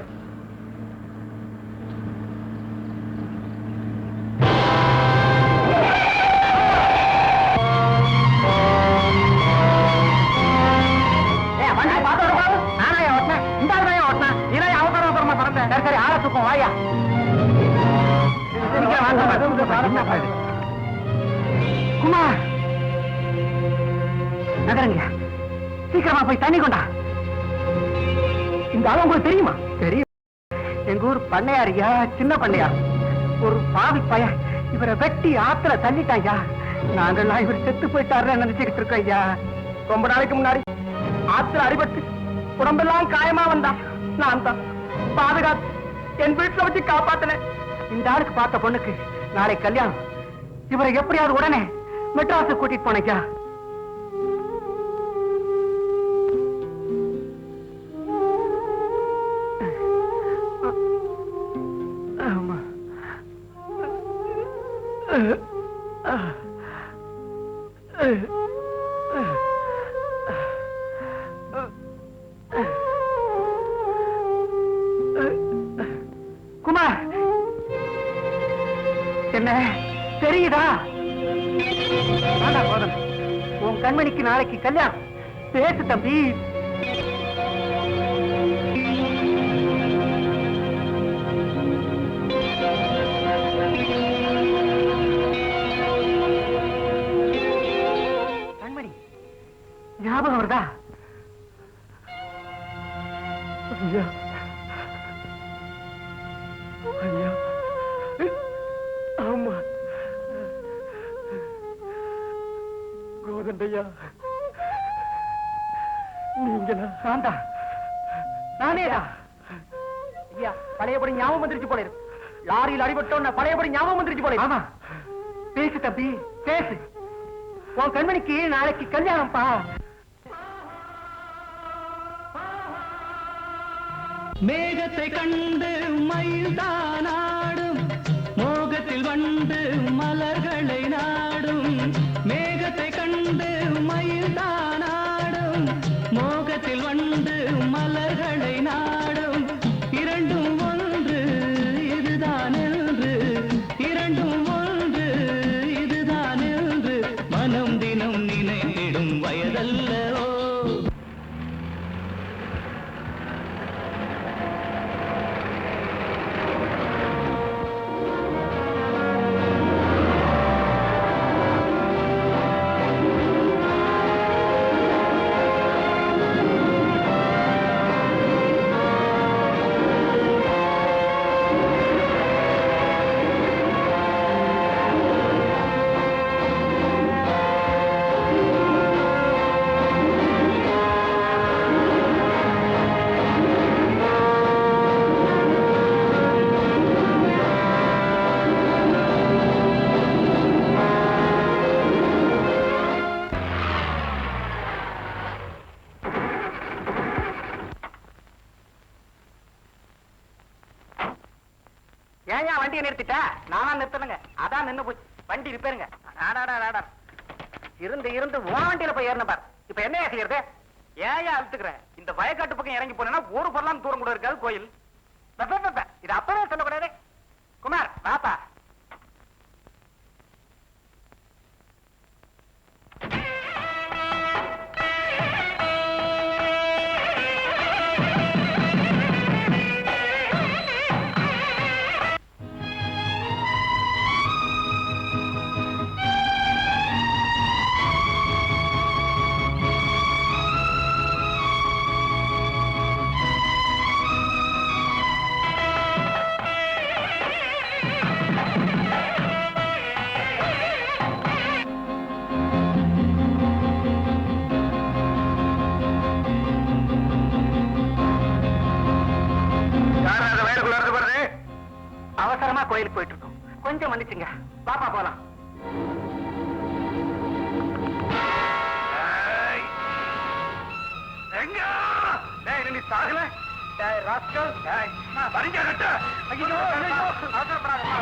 சரி, ஆள தூக்கம் வாயா. குமார், நகருங்க, சீக்கிரமா போய் தண்ணி கொண்டா. இந்த ஆளு உங்களுக்கு தெரியுமா? தெரியும். எங்க ஊர் பண்ணையாரியா, சின்ன பண்ணையார். ஒரு பாவி பையன் இவரை வெட்டி ஆத்துல தள்ளிட்டாயா. நாங்கெல்லாம் இவர் செத்து போயிட்டாருன்னு நினைச்சுக்கிட்டு இருக்கோம் ஐயா. ரொம்ப நாளைக்கு முன்னாடி ஆத்துல அடிபட்டு உடம்பெல்லாம் காயமா வந்தா நான் தான் பாதுகாத்து என் வீட்டுல வச்சு காப்பாத்தினேன். இந்த ஆளுக்கு பார்த்த பொண்ணுக்கு நாளை கல்யாணம். இவரை எப்படியாவது உடனே மெட்ராஸுக்கு கூட்டிட்டு போனேன். ஆமா. குமார், என்ன தெரியுதா? போதும், உன் கண்மணிக்கு நாளைக்கு கல்யாணம். பேசு தம்பி. கண்மணி ஞாபகம் வருதா? ஐயா, ஐயா, ஆமா கோதண்டையா, நீங்களா? நானேடா. ஐயா, பழையபடி ஞாபகம் வந்துருச்சு போல இருக்கு. லாரியில் அடிபட்டோன்னு பழையபடி ஞாபகம் வந்துருச்சு போல. ஆமா, பேசு தம்பி, பேசு. உன் கண்மணிக்கு நாளைக்கு கல்யாணம்ப்பா. மேகத்தை கண்டு மயில்தான் ஆடும், மோகத்தில் வந்து மலர்களை நாடும். மேகத்தை கண்டு மயில்தான் ஆடும், மோகத்தில் வந்து மலர்களை நாடும். இரண்டும் ஒன்று இதுதான் என்று, இரண்டும் ஒன்று இதுதான் என்று மனம் தினம் நினைத்திடும் வயதல்லவோ. ஏன் வண்டியை நிறுத்திட்ட? நானா நிறுத்தணுங்க, அதான் நின்னு போச்சு. வண்டி ரிப்பேருங்க. இருந்து இருந்து வண்டியில போய் ஏறின பார். இப்ப என்ன செய்யறது? ஏன் அழுத்துக்கிறேன்? இந்த வயக்காட்டு பக்கம் இறங்கி போனா ஒரு பொருளாம் தூரம் கூட இருக்காது கோயில். இது அப்பவே சொல்லக்கூடாது. குமார் பாப்பா, அவசரமா கோயிலுக்கு போயிட்டு இருக்கோம். கொஞ்சம் மன்னிச்சுங்க. பாப்பா போலாம். சாகல ராஸ்கல், பறிஞ்ச கட்ட. ஐயோ, அவசரப்படாதப்பா.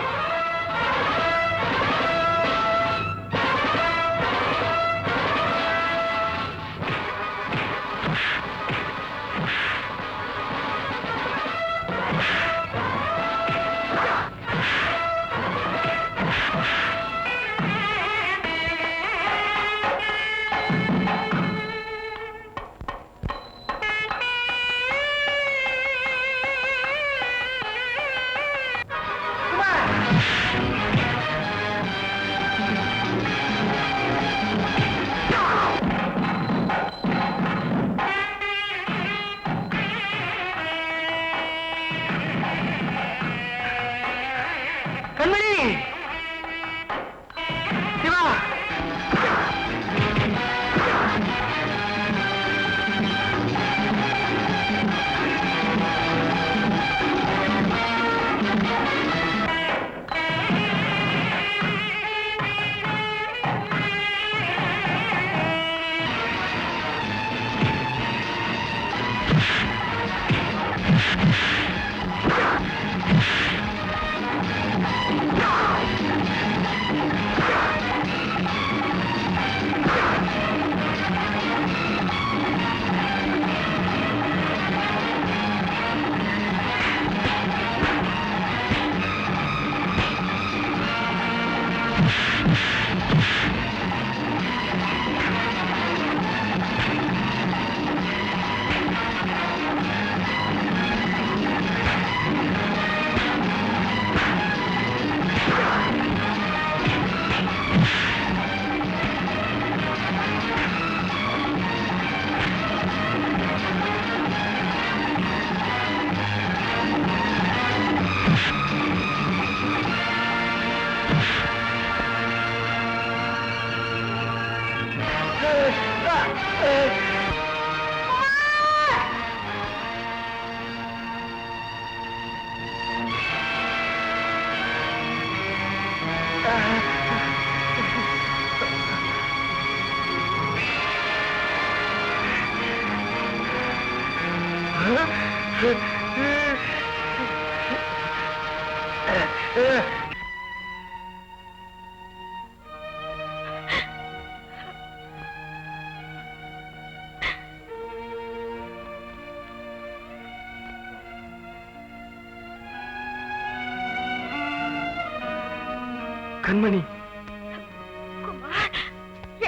கண்மணி,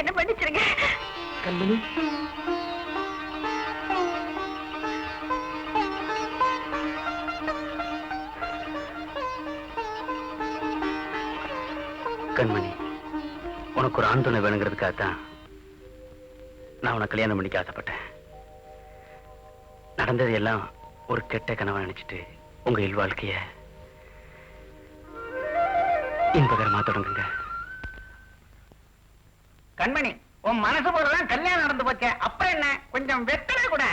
என்ன பண்ணிச்சிருங்க. கண்மணி, கண்மணி, உனக்கு ஒரு ஆண் துணை வேணுங்கிறதுக்காகத்தான் நான் உனக்கு கல்யாணம் பண்ணிக்க ஆசைப்பட்டேன். நடந்தது எல்லாம் ஒரு கெட்ட கனவா நினைச்சிட்டு உங்க இல்வாழ்க்கைய இன்பகரமா தொடங்குங்க. கண்மணி, உன் மனசு போறதான் கல்யாணம் நடந்து போச்சே, அப்புறம் என்ன, கொஞ்சம் வெத்தலை கூட.